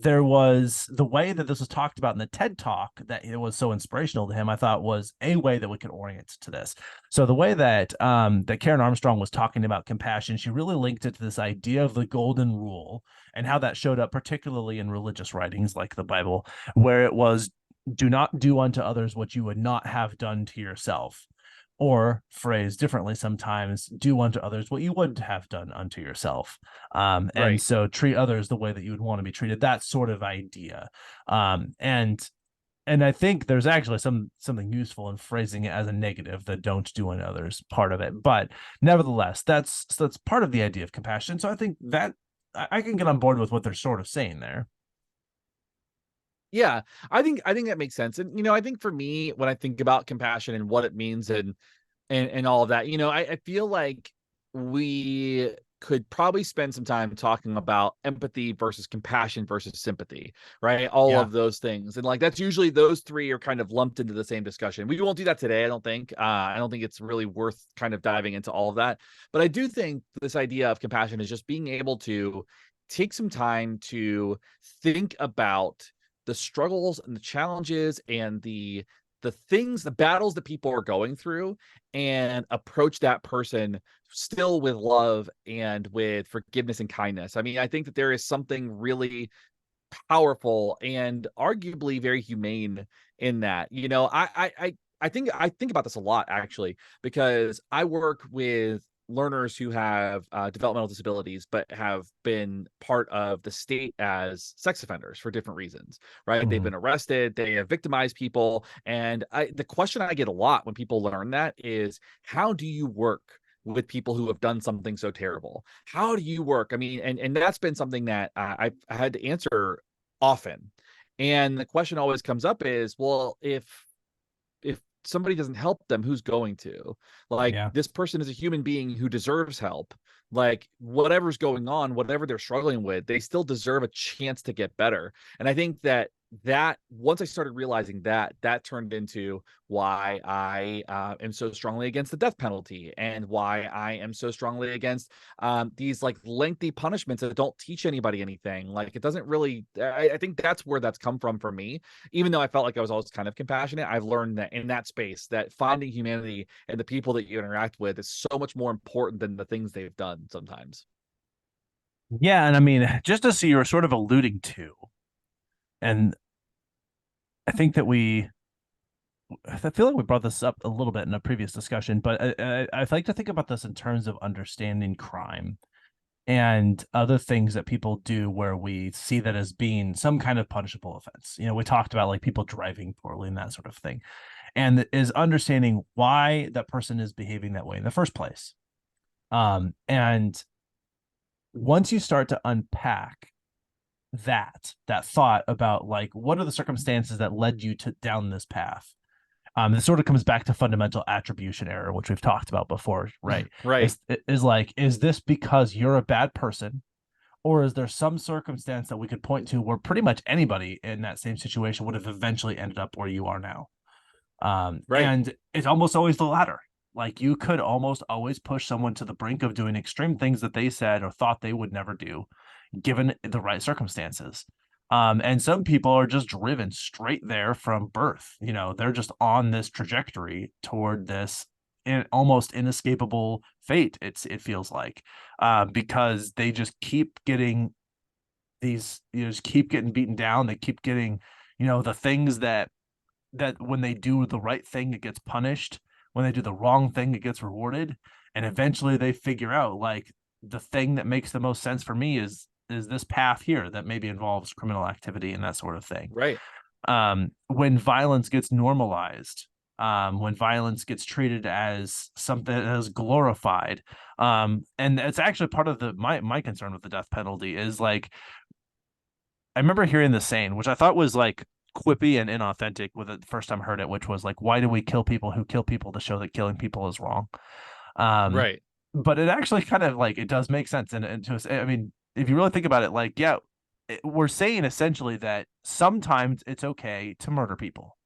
there was the way that this was talked about in the TED talk that it was so inspirational to him. I thought was a way that we could orient to this. So the way that Karen Armstrong was talking about compassion, she really linked it to this idea of the golden rule and how that showed up particularly in religious writings like the Bible, where it was, do not do unto others what you would not have done to yourself. Or phrased differently sometimes, do unto others what you would have done unto yourself. And Right. so treat others the way that you would want to be treated, that sort of idea. And I think there's actually something useful in phrasing it as a negative, the don't do unto others part of it. But nevertheless, that's part of the idea of compassion. So I think that I can get on board with what they're sort of saying there. Yeah, I think that makes sense. And I think for me, when I think about compassion and what it means and all of that, I feel like we could probably spend some time talking about empathy versus compassion versus sympathy, right? All Yeah. of those things. And like that's usually those three are kind of lumped into the same discussion. We won't do that today, I don't think. I don't think it's really worth kind of diving into all of that. But I do think this idea of compassion is just being able to take some time to think about the struggles and the challenges and the things, the battles that people are going through, and approach that person still with love and with forgiveness and kindness. I mean, I think that there is something really powerful and arguably very humane in that. You know, I think about this a lot actually because I work with learners who have developmental disabilities but have been part of the state as sex offenders for different reasons, right? They've Mhm. been arrested, they have victimized people, and the question I get a lot when people learn that is, how do you work with people who have done something so terrible? How do you work? I mean, and that's been something that I had to answer often. And the question always comes up is, well, if somebody doesn't help them, who's going to? Like, Yeah. this person is a human being who deserves help. Like, whatever's going on, whatever they're struggling with, they still deserve a chance to get better. And I think that once I started realizing that, that turned into why I am so strongly against the death penalty, and why I am so strongly against these like lengthy punishments that don't teach anybody anything. Like, it doesn't really, I think that's where that's come from for me. Even though I felt like I was always kind of compassionate, I've learned that in that space, that finding humanity and the people that you interact with is so much more important than the things they've done sometimes. Yeah, and I mean, just as you were sort of alluding to, and I think that I feel like we brought this up a little bit in a previous discussion, but I like to think about this in terms of understanding crime and other things that people do where we see that as being some kind of punishable offense. You know, we talked about like people driving poorly and that sort of thing, and is understanding why that person is behaving that way in the first place. And once you start to unpack that thought about like what are the circumstances that led you to down this path, this sort of comes back to fundamental attribution error, which we've talked about before, right? Right. Is like, is this because you're a bad person, or is there some circumstance that we could point to where pretty much anybody in that same situation would have eventually ended up where you are now? Right. And it's almost always the latter. Like, you could almost always push someone to the brink of doing extreme things that they said or thought they would never do, given the right circumstances. And some people are just driven straight there from birth. You know, they're just on this trajectory toward this almost inescapable fate. It feels like, because they just keep getting just keep getting beaten down. They keep getting, the things that when they do the right thing, it gets punished. When they do the wrong thing, it gets rewarded. And eventually they figure out like the thing that makes the most sense for me is this path here that maybe involves criminal activity and that sort of thing. Right. When violence gets normalized, when violence gets treated as something that is glorified, and it's actually part of my concern with the death penalty is like, I remember hearing the saying, which I thought was like quippy and inauthentic with it the first time I heard it, which was like, why do we kill people who kill people to show that killing people is wrong? Um, Right. but it actually kind of like it does make sense. And I mean, if you really think about it, like, yeah, we're saying essentially that sometimes it's okay to murder people.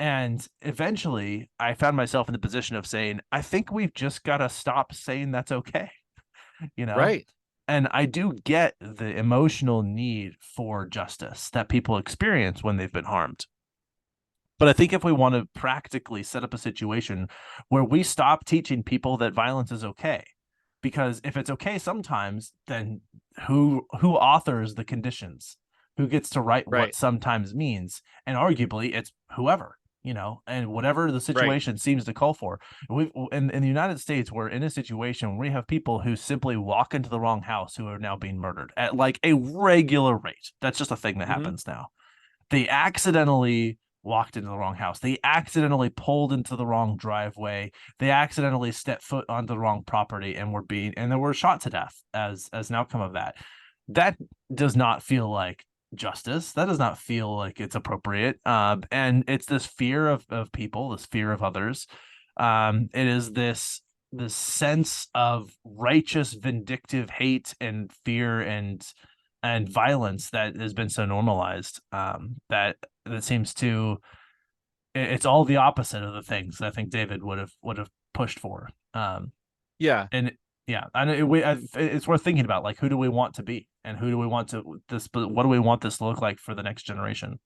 And eventually I found myself in the position of saying, I think we've just got to stop saying that's okay, you know? Right. And I do get the emotional need for justice that people experience when they've been harmed. But I think if we want to practically set up a situation where we stop teaching people that violence is okay, because if it's okay sometimes, then who authors the conditions? Who gets to write what Right. sometimes means? And arguably, it's whoever, and whatever the Right. situation seems to call for. We in the United States, we're in a situation where we have people who simply walk into the wrong house who are now being murdered at like a regular rate. That's just a thing that Hmm. happens now. They accidentally walked into the wrong house. They accidentally pulled into the wrong driveway. They accidentally stepped foot onto the wrong property and they were shot to death as an outcome of that. That does not feel like justice. That does not feel like it's appropriate. And it's this fear of people, this fear of others. It is this the sense of righteous vindictive hate and fear and violence that has been so normalized, that seems to, it's all the opposite of the things I think David would have pushed for. Yeah. And yeah, and it's worth thinking about, like, who do we want to be, and who do we want to this, but what do we want this to look like for the next generation?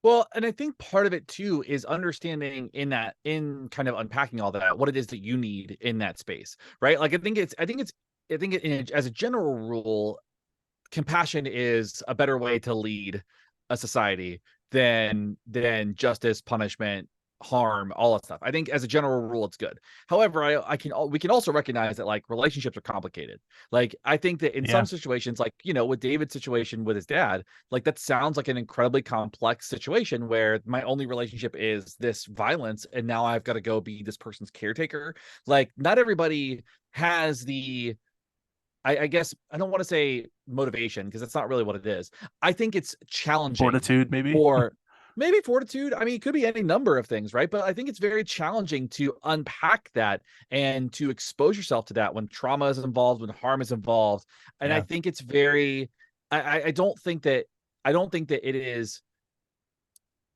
Well, and I think part of it too is understanding in kind of unpacking all that, what it is that you need in that space, right? Like I think as a general rule, compassion is a better way to lead a society than justice, punishment, harm, all that stuff. I think as a general rule, it's good. However, we can also recognize that like relationships are complicated. Like I think that in some Yeah. situations, like with David's situation with his dad, like that sounds like an incredibly complex situation where my only relationship is this violence, and now I've got to go be this person's caretaker. Like not everybody has the I guess I don't want to say motivation because that's not really what it is. I think it's challenging Fortitude, maybe. or maybe fortitude. I mean, it could be any number of things, right? But I think it's very challenging to unpack that and to expose yourself to that when trauma is involved, when harm is involved. And I Yeah. think it's very, I don't think that, I don't think that it is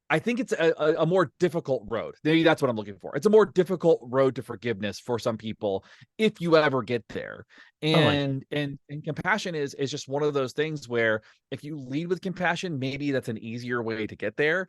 I think it's a more difficult road. Maybe that's what I'm looking for. It's a more difficult road to forgiveness for some people if you ever get there. Totally. And compassion is just one of those things where if you lead with compassion, maybe that's an easier way to get there.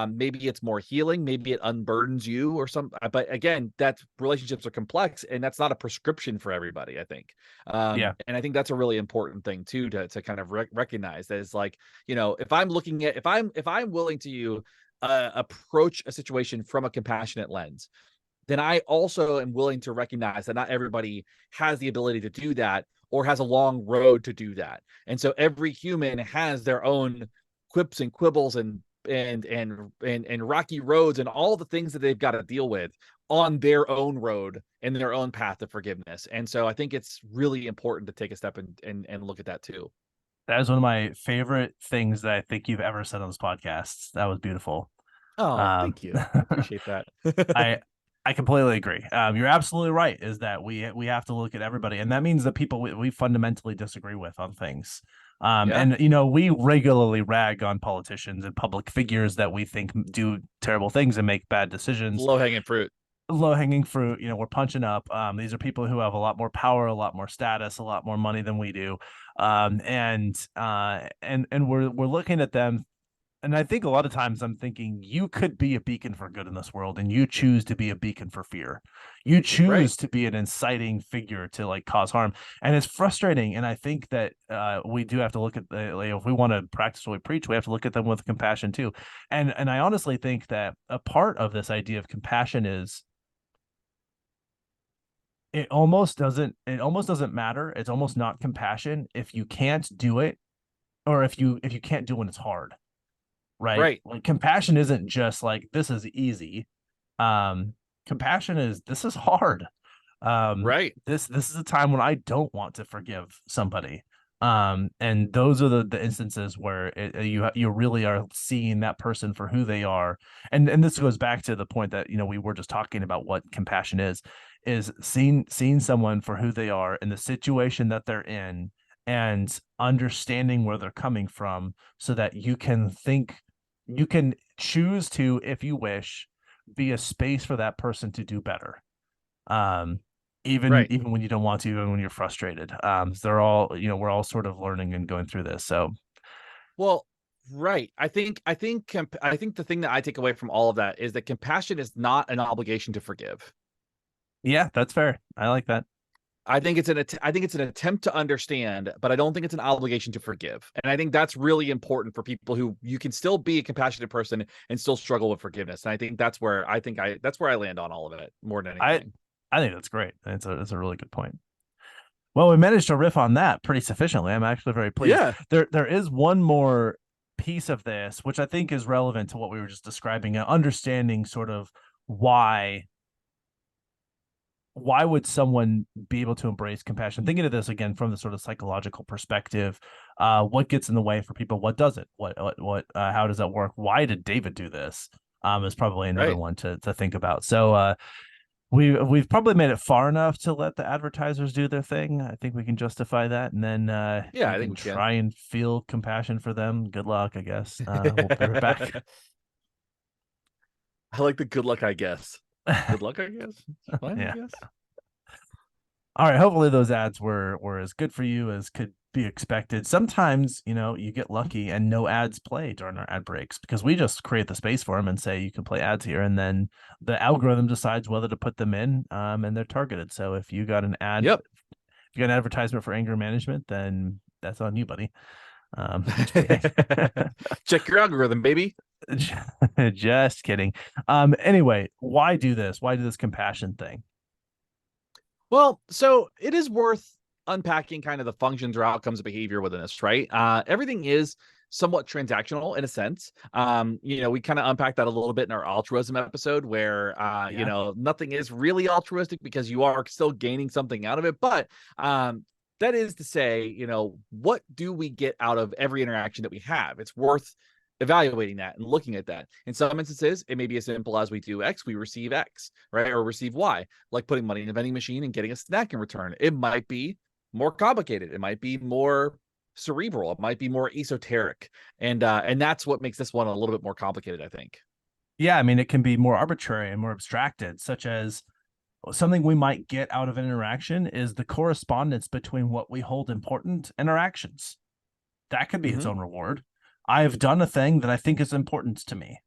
Maybe it's more healing. Maybe it unburdens you or some. But again, that relationships are complex, and that's not a prescription for everybody. I think, Yeah. and I think that's a really important thing too to kind of recognize that is like if I'm looking at if I'm willing to approach a situation from a compassionate lens, then I also am willing to recognize that not everybody has the ability to do that or has a long road to do that. And so every human has their own quips and quibbles and rocky roads and all the things that they've got to deal with on their own road and their own path of forgiveness. And so I think it's really important to take a step and look at that too. That is one of my favorite things that I think you've ever said on this podcast. That was beautiful. Oh, Um, thank you. I appreciate that. I I completely agree. You're absolutely right. Is that we have to look at everybody, and that means the people we fundamentally disagree with on things. Yeah. And we regularly rag on politicians and public figures that we think do terrible things and make bad decisions. Low hanging fruit. Low hanging fruit. We're punching up. These are people who have a lot more power, a lot more status, a lot more money than we do. And we're looking at them, and I think a lot of times I'm thinking you could be a beacon for good in this world, and you choose to be a beacon for fear. You Right. choose to be an inciting figure to like cause harm, and it's frustrating. And I think that we do have to look at if we want to practice what we preach, we have to look at them with compassion too. And I honestly think that a part of this idea of compassion is it almost doesn't matter. It's almost not compassion if you can't do it, or if you can't do it when it's hard, right? Right. Like compassion isn't just like this is easy. Um, Compassion is this is hard. Right. This is a time when I don't want to forgive somebody. And those are the instances where you really are seeing that person for who they are. And this goes back to the point that we were just talking about what compassion is seeing someone for who they are in the situation that they're in, and understanding where they're coming from, so that you can choose to, if you wish, be a space for that person to do better. Um, even Right. even when you don't want to, even when you're frustrated. They're all, we're all sort of learning and going through this. So Well, right. I think the thing that I take away from all of that is that compassion is not an obligation to forgive. yeah, that's fair. I like that. I think it's an attempt to understand, but I don't think it's an obligation to forgive. And I think that's really important for people who you can still be a compassionate person and still struggle with forgiveness. And I think that's where I land on all of it more than I anything. I think that's great. It's a really good point. Well, we managed to riff on that pretty sufficiently. I'm actually very pleased. Yeah. There is one more piece of this which I think is relevant to what we were just describing, understanding sort of why would someone be able to embrace compassion, thinking of this again from the sort of psychological perspective. What gets in the way for people? What does it? What how does that work? Why did David do this? Is probably another Right. one to think about. So we've probably made it far enough to let the advertisers do their thing. I think we can justify that, and then Yeah, you I think can we can. try and feel compassion for them. Good luck, I guess. We'll be right back. I like the good luck, I guess. Good luck, I guess. It's fine, I Yeah. guess. All right. Hopefully those ads were as good for you as could be expected. Sometimes, you get lucky and no ads play during our ad breaks because we just create the space for them and say you can play ads here, and then the algorithm decides whether to put them in, and they're targeted. So if you got Yep. an advertisement for anger management, then that's on you, buddy. Just kidding. Check your algorithm, baby. Just kidding. Anyway, why do this? Why do this compassion thing? Well, so it is worth unpacking kind of the functions or outcomes of behavior within this, right? Everything is somewhat transactional in a sense. We kind of unpacked that a little bit in our altruism episode where Yeah. nothing is really altruistic because you are still gaining something out of it. But that is to say, what do we get out of every interaction that we have? It's worth evaluating that and looking at that. In some instances, it may be as simple as we do X, we receive X, right? Or receive Y, like putting money in a vending machine and getting a snack in return. It might be more complicated. It might be more cerebral. It might be more esoteric. And that's what makes this one a little bit more complicated, I think. Yeah, I mean, it can be more arbitrary and more abstracted, such as something we might get out of an interaction is the correspondence between what we hold important and our actions. That could be its Mm-hmm. own reward. I have done a thing that I think is important to me,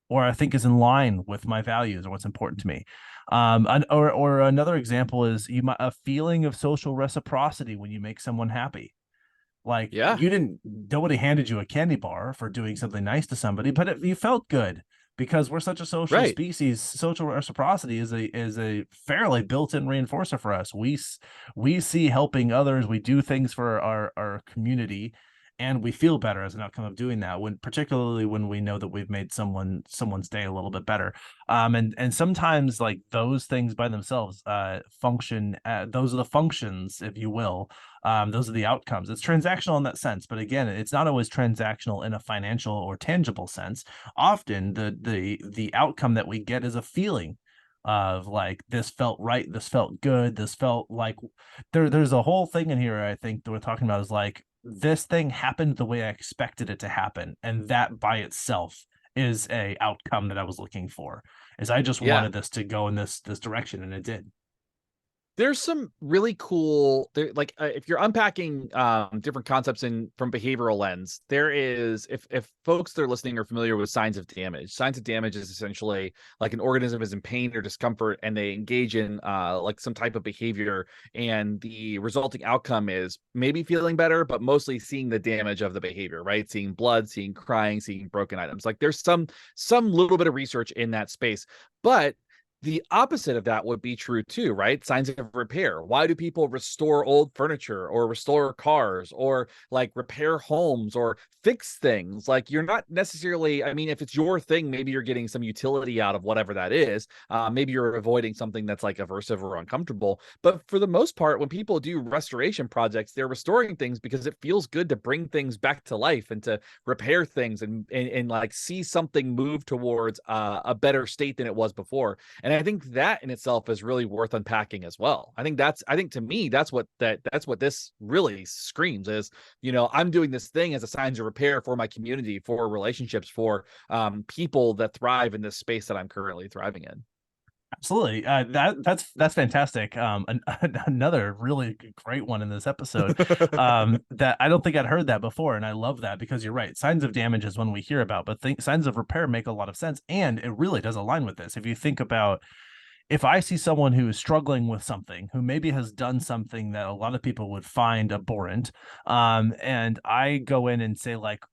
or I think is in line with my values or what's important to me. Or another example is a feeling of social reciprocity when you make someone happy. Like Yeah. you didn't, nobody handed you a candy bar for doing something nice to somebody, but you felt good because we're such a social Right. species. Social reciprocity is a fairly built-in reinforcer for us. We see helping others, we do things for our community, and we feel better as an outcome of doing that. When particularly when we know that we've made someone's day a little bit better. And sometimes like those things by themselves function. Those are the functions, if you will, those are the outcomes. It's transactional in that sense, but again, it's not always transactional in a financial or tangible sense. Often the outcome that we get is a feeling of like this felt right, this felt good, this felt like there's a whole thing in here I think that we're talking about is like this thing happened the way I expected it to happen, and that by itself is a outcome that I was looking for. Is I just Yeah. wanted this to go in this direction, and it did. There's some really cool if you're unpacking different concepts in from behavioral lens, there is, if folks that are listening are familiar with signs of damage is essentially like an organism is in pain or discomfort and they engage in like some type of behavior, and the resulting outcome is maybe feeling better but mostly seeing the damage of the behavior, right? Seeing blood, seeing crying, seeing broken items. Like there's some little bit of research in that space, but the opposite of that would be true too, right? Signs of repair. Why do people restore old furniture or restore cars or like repair homes or fix things? Like you're not necessarily, I mean, if it's your thing, maybe you're getting some utility out of whatever that is. Maybe you're avoiding something that's like aversive or uncomfortable. But for the most part, when people do restoration projects, they're restoring things because it feels good to bring things back to life and to repair things and like see something move towards a better state than it was before. And I think that in itself is really worth unpacking as well. I think to me, that's what this really screams is, I'm doing this thing as a signs of repair for my community, for relationships, for people that thrive in this space that I'm currently thriving in. Absolutely. That's fantastic. Another really great one in this episode. That I don't think I'd heard that before, and I love that because you're right. Signs of damage is one we hear about, but signs of repair make a lot of sense, and it really does align with this. If you think about if I see someone who is struggling with something, who maybe has done something that a lot of people would find abhorrent, and I go in and say like,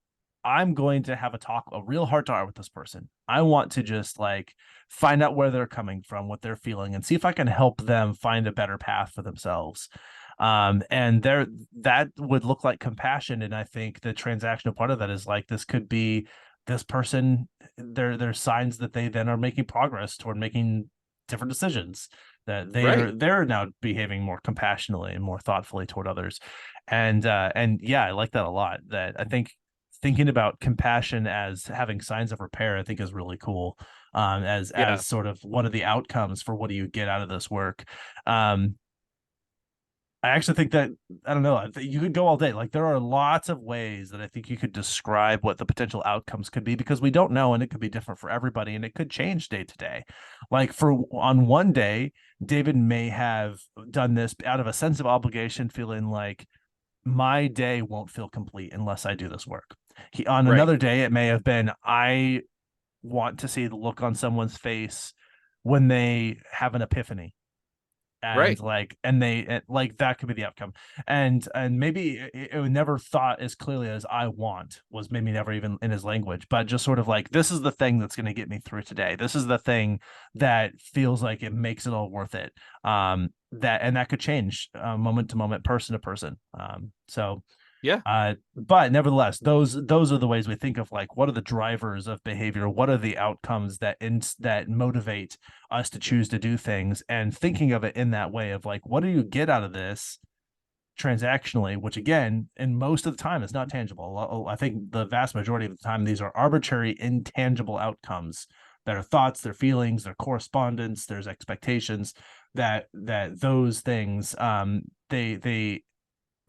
I'm going to have a real heart to heart with this person. I want to just like find out where they're coming from, what they're feeling, and see if I can help them find a better path for themselves. And there that would look like compassion. And I think the transactional part of that is like this could be this person, there's signs that they then are making progress toward making different decisions, that Right. they're now behaving more compassionately and more thoughtfully toward others. And yeah, I like that a lot. That I think thinking about compassion as having signs of repair, I think is really cool. Yeah. as sort of one of the outcomes for what do you get out of this work. Um, I actually think that I don't know. You could go all day. Like there are lots of ways that I think you could describe what the potential outcomes could be because we don't know, and it could be different for everybody, and it could change day to day. Like for on one day, David may have done this out of a sense of obligation, feeling like my day won't feel complete unless I do this work. He on Right. another day, it may have been I want to see the look on someone's face when they have an epiphany and Right. like and they like that could be the outcome and maybe it never thought as clearly as I want was maybe never even in his language but just sort of like this is the thing that's going to get me through today, this is the thing that feels like it makes it all worth it, that and that could change moment to moment, person to person, so Yeah. but nevertheless, those are the ways we think of like what are the drivers of behavior, what are the outcomes that motivate us to choose to do things, and thinking of it in that way of like what do you get out of this transactionally, which again, in most of the time is not tangible. I think the vast majority of the time these are arbitrary, intangible outcomes that are thoughts, their feelings, their correspondence, there's expectations that those things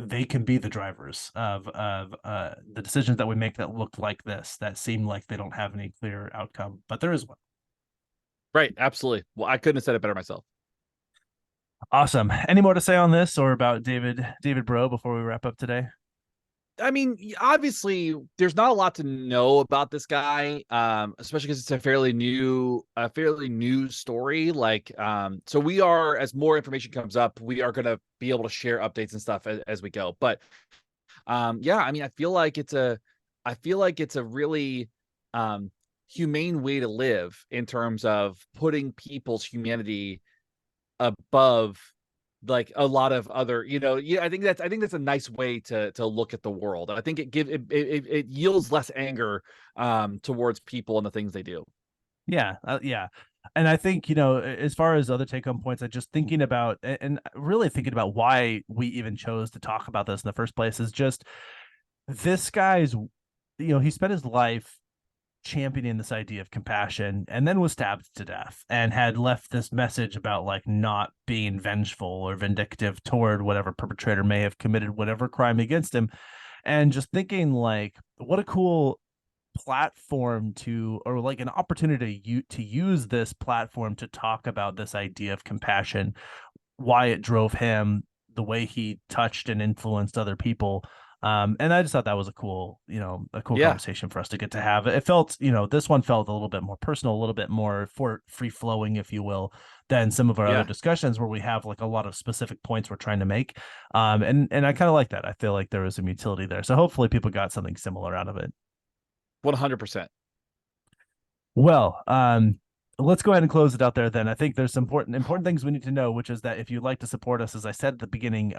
they can be the drivers of the decisions that we make that look like this, that seem like they don't have any clear outcome, but there is one. Right. Absolutely. Well, I couldn't have said it better myself. Awesome. Any more to say on this or about David Breaux before we wrap up today? I mean, obviously, there's not a lot to know about this guy, especially because it's a fairly new story. Like, so we are, as more information comes up, we are gonna be able to share updates and stuff as we go. But, yeah, I mean, I feel like it's a really, humane way to live in terms of putting people's humanity above like a lot of other, yeah, I think that's a nice way to look at the world. I think it yields less anger towards people and the things they do. Yeah, yeah. And I think, as far as other take home points, I just thinking about and really thinking about why we even chose to talk about this in the first place is just this guy's, he spent his life championing this idea of compassion and then was stabbed to death and had left this message about like not being vengeful or vindictive toward whatever perpetrator may have committed whatever crime against him, and just thinking like what a cool platform to or like an opportunity to use this platform to talk about this idea of compassion, why it drove him, the way he touched and influenced other people. And I just thought that was a cool Yeah, conversation for us to get to have. It felt, this one felt a little bit more personal, a little bit more for free flowing, if you will, than some of our other yeah, discussions where we have like a lot of specific points we're trying to make. And I kind of like that. I feel like there was some utility there. So hopefully people got something similar out of it. 100%. Well, let's go ahead and close it out there then. I think there's some important things we need to know, which is that if you'd like to support us, as I said at the beginning,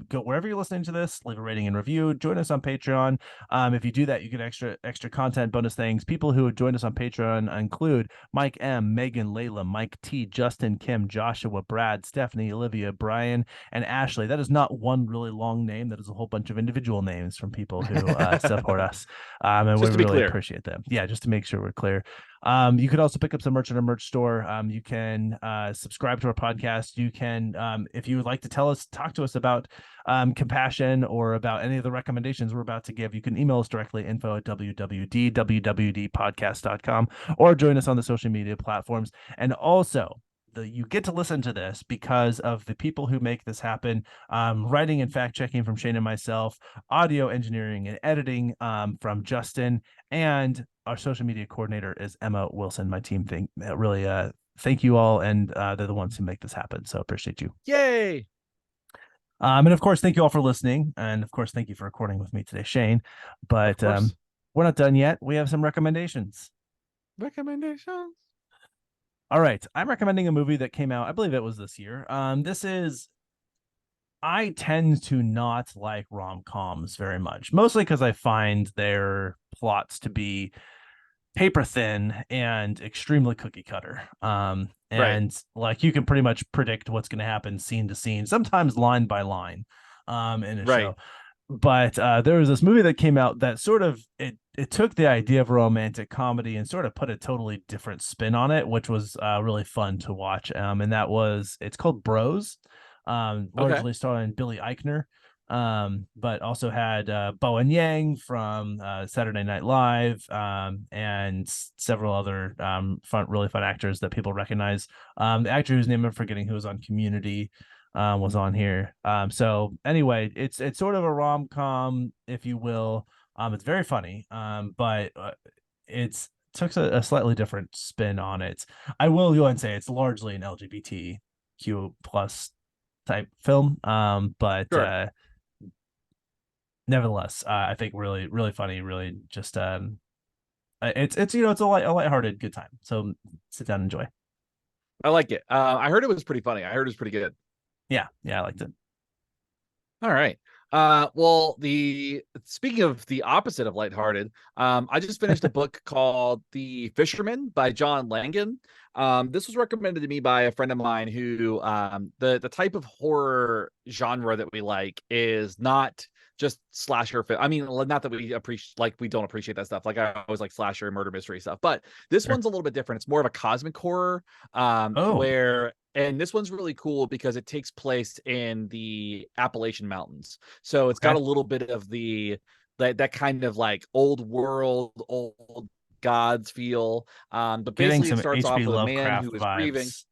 go wherever you're listening to this, leave a rating and review, join us on Patreon. If you do that, you get extra content, bonus things. People who have joined us on Patreon include Mike M, Megan, Layla, Mike T, Justin, Kim, Joshua, Brad, Stephanie, Olivia, Brian, and Ashley. That is not one really long name. That is a whole bunch of individual names from people who support us. And we Just to be really clear. appreciate them. Yeah, just to make sure we're clear. You could also pick up some merch at our merch store. You can subscribe to our podcast. You can, if you would like to talk to us about compassion or about any of the recommendations we're about to give, you can email us directly, info@wwd.podcast.com, or join us on the social media platforms. And also, you get to listen to this because of the people who make this happen. Writing and fact checking from Shane and myself, audio engineering and editing from Justin, and our social media coordinator is Emma Wilson. My team thank you all, and they're the ones who make this happen. So appreciate you. Yay. And of course, thank you all for listening, and of course, thank you for recording with me today, Shane. Of But course. we're not done yet. We have some recommendations. Recommendations. All right, I'm recommending a movie that came out, I believe it was this year. This is I tend to not like rom-coms very much, mostly because I find their plots to be paper thin and extremely cookie cutter. Right. And like you can pretty much predict what's going to happen scene to scene, sometimes line by line, in a Right. show. But there was this movie that came out that sort of it it took the idea of a romantic comedy and sort of put a totally different spin on it, which was really fun to watch. And that was it's called Bros, Okay, largely starring Billy Eichner, but also had Bowen Yang from Saturday Night Live, and several other really fun actors that people recognize. The actor whose name I'm forgetting who was on Community was on here. So anyway, it's sort of a rom com, if you will. It's very funny, but it's took a slightly different spin on it. I will go and say it's largely an LGBTQ plus type film, but sure. nevertheless, I think really funny, really just it's it's a lighthearted good time. So sit down and enjoy. I like it. I heard it was pretty funny. I heard it was pretty good. Yeah, I liked it. All right. Well, the speaking of the opposite of lighthearted, I just finished a book called The Fisherman by John Langan. This was recommended to me by a friend of mine who the type of horror genre that we like is not just slasher film. I mean, not that we appreciate we don't appreciate that stuff. Like I always like slasher and murder mystery stuff, but this Sure. one's a little bit different. It's more of a cosmic horror, Oh, where and this one's really cool because it takes place in the Appalachian Mountains. So it's got okay. a little bit of that kind of like old world, old gods feel. But Getting basically it some starts H.P. off with a man Lovecraft who is grieving. vibes.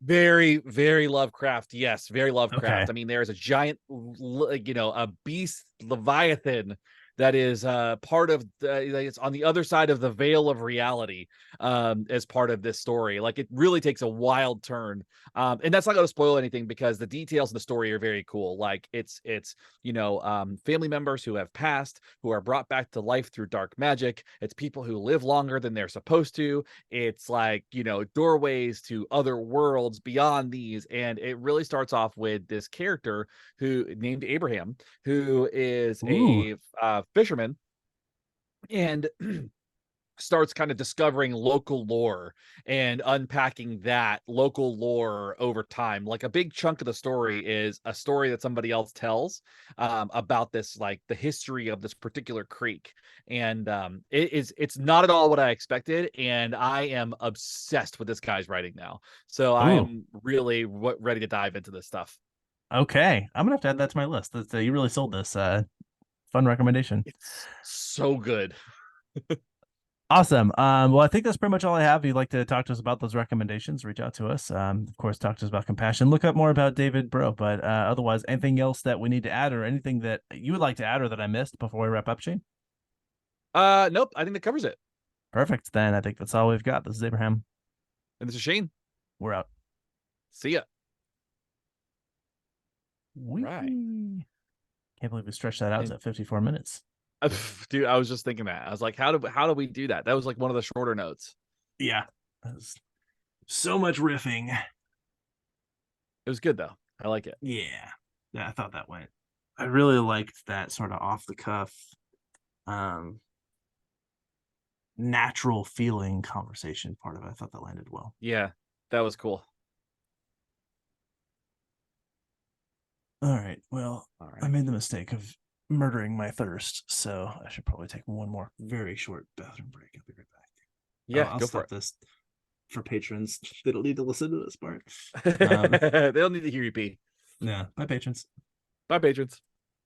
Very, very Lovecraft. Yes, very Lovecraft. Okay. I mean, there's a giant, a beast leviathan that is part of it's on the other side of the veil of reality, as part of this story. Like it really takes a wild turn, and that's not going to spoil anything because the details of the story are very cool. Like it's family members who have passed who are brought back to life through dark magic. It's people who live longer than they're supposed to. It's like doorways to other worlds beyond these, and it really starts off with this character who named Abraham, who is Ooh. a fisherman, and starts kind of discovering local lore and unpacking that local lore over time. Like a big chunk of the story is a story that somebody else tells, about this, like the history of this particular creek. And it's not at all what I expected. And I am obsessed with this guy's writing now. So I Ooh. am really ready to dive into this stuff. Okay. I'm gonna have to add that to my list. You really sold this. Fun recommendation. It's so good. Awesome. Well, I think that's pretty much all I have. If you'd like to talk to us about those recommendations, reach out to us. Of course, talk to us about compassion. Look up more about David Breaux. But otherwise, anything else that we need to add, or anything that you would like to add, or that I missed before we wrap up, Shane? Nope, I think that covers it. Perfect. Then I think that's all we've got. This is Abraham. And this is Shane. We're out. See ya. Right. We can't believe we stretched that out And to 54 minutes. dude, I was just thinking that. I was like, how do we do that? That was like one of the shorter notes. Yeah. That was so much riffing. It was good though. I like it. Yeah. Yeah, I thought that went. I really liked that sort of off the cuff, um, natural feeling conversation part of it. I thought that landed well. Yeah, that was cool. All right. Well, All I right. made the mistake of murdering my thirst, so I should probably take one more very short bathroom break. I'll be right back. Yeah, I'll go for stop this for patrons. They don't need to listen to this part. it. They'll need to hear you pee. Yeah, bye, patrons. Bye, patrons.